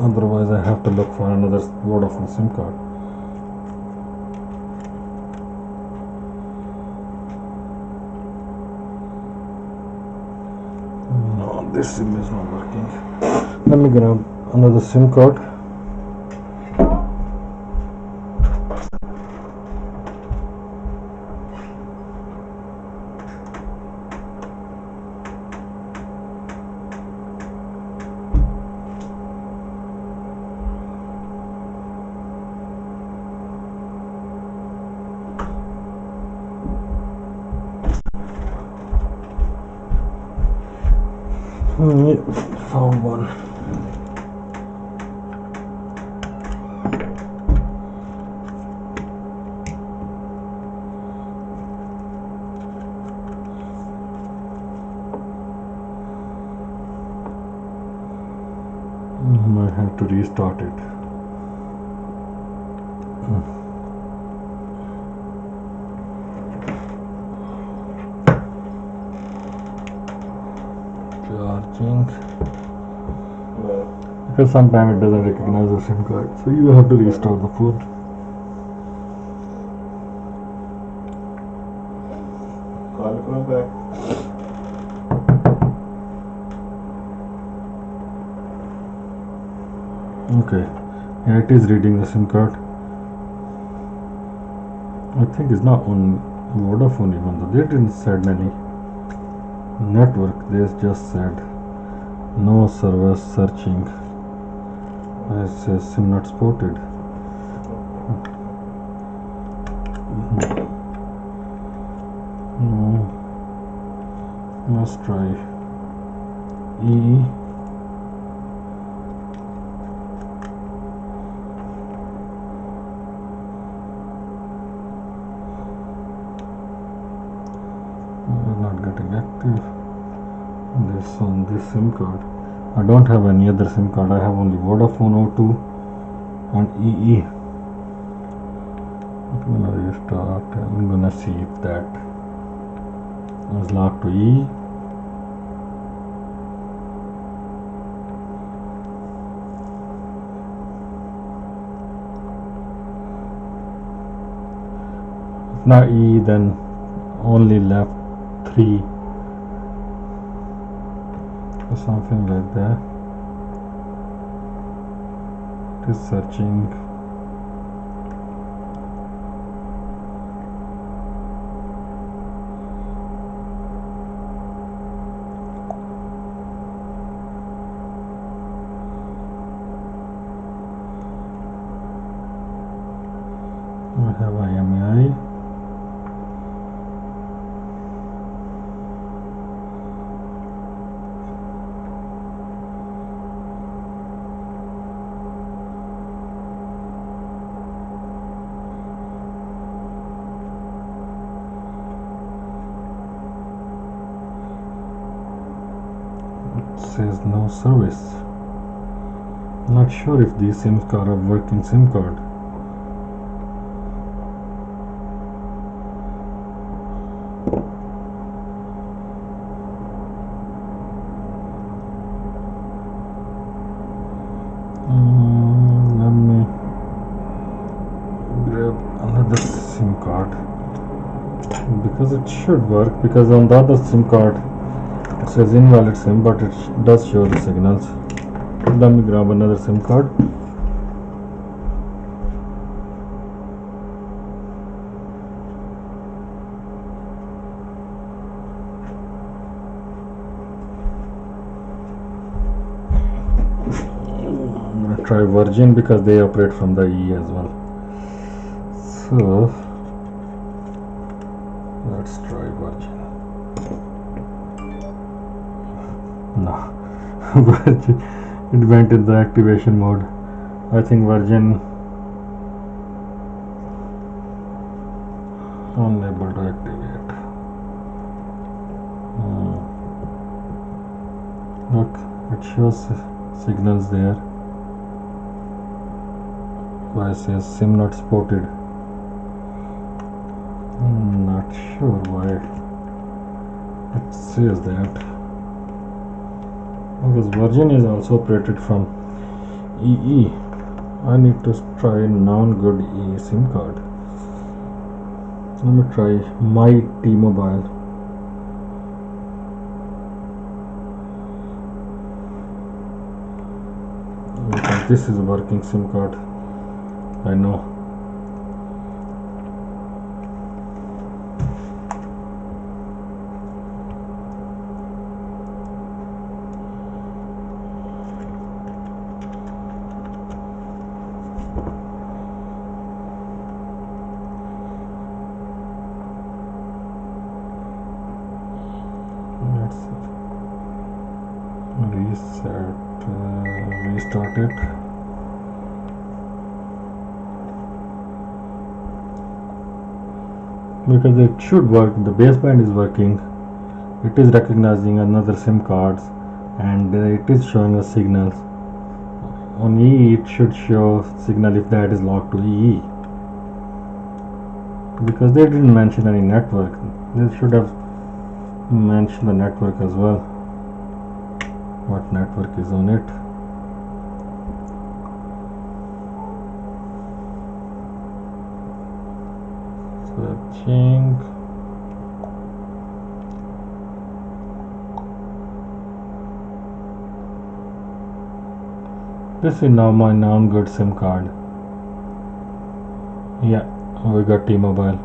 Otherwise I have to look for another Vodafone SIM card. No, this SIM is not working. Let me grab another SIM card. Found one. I have to restart it. Charging. Because sometimes it doesn't recognize the SIM card, so you have to restart the phone. Call the phone back. Okay, yeah, it is reading the SIM card. I think it's not on Vodafone even though they didn't said any network. They just said no service searching. It says SIM not spotted. No. Let's try EE. Not getting active. This on this SIM card. I don't have any other SIM card. I have only Vodafone O2 and EE. I'm gonna restart. I'm gonna see if that is locked to EE. If not EE, then only left 3 or something like that. It is searching. I have IMEI. Says no service. Not sure if these SIM cards are working SIM card. Let me grab another SIM card because it should work, because on the other SIM card it says invalid SIM, but it does show the signals. Let me grab another SIM card. I'm gonna try Virgin because they operate from the E as well. So let's try Virgin. No, Virgin, it went in the activation mode. I think Virgin unable to activate. shows signals there, but it says SIM not supported. Not sure why it says that, because version is also operated from EE. I need to try non-good EE SIM card. Let me try my T-Mobile. Because this is a working SIM card, I know. Let's restart it. Because it should work, the baseband is working, it is recognizing another SIM cards, and it is showing us signals. On EE it should show signal if that is locked to EE, because they didn't mention any network. They should have mentioned the network as well, what network is on it. Searching. This is now my non-good SIM card. Yeah, we got T-Mobile.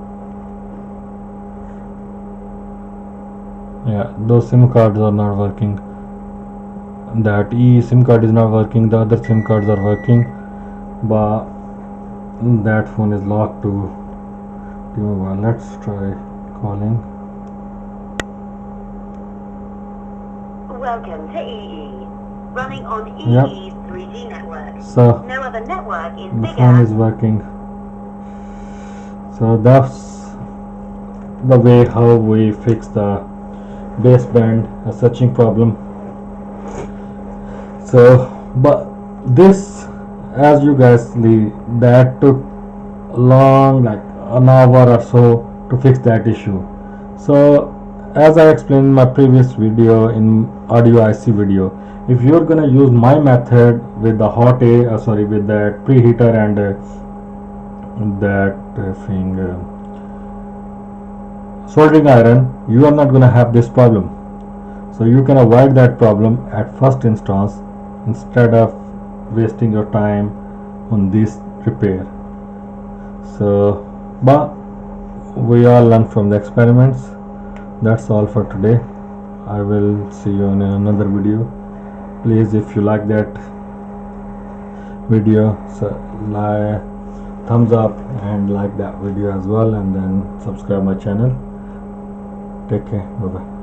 Yeah, those SIM cards are not working. That E SIM card is not working, the other SIM cards are working, but that phone is locked to T-Mobile. Let's try calling. Welcome to EE. Running on EE's 3G network. So no other network is the bigger. phone is working. So that's the way how we fix the baseband searching problem. So, but this, as you guys see, that took long, like an hour or so to fix that issue. So as I explained in my previous video, in audio IC video, if you're gonna use my method with the with that preheater and soldering iron, you are not gonna have this problem. So you can avoid that problem at first instance instead of wasting your time on this repair. So, but we all learn from the experiments. That's all for today. I will see you in another video. Please, if you like that video, so thumbs up and like that video as well, and then subscribe my channel. Take care. Bye bye.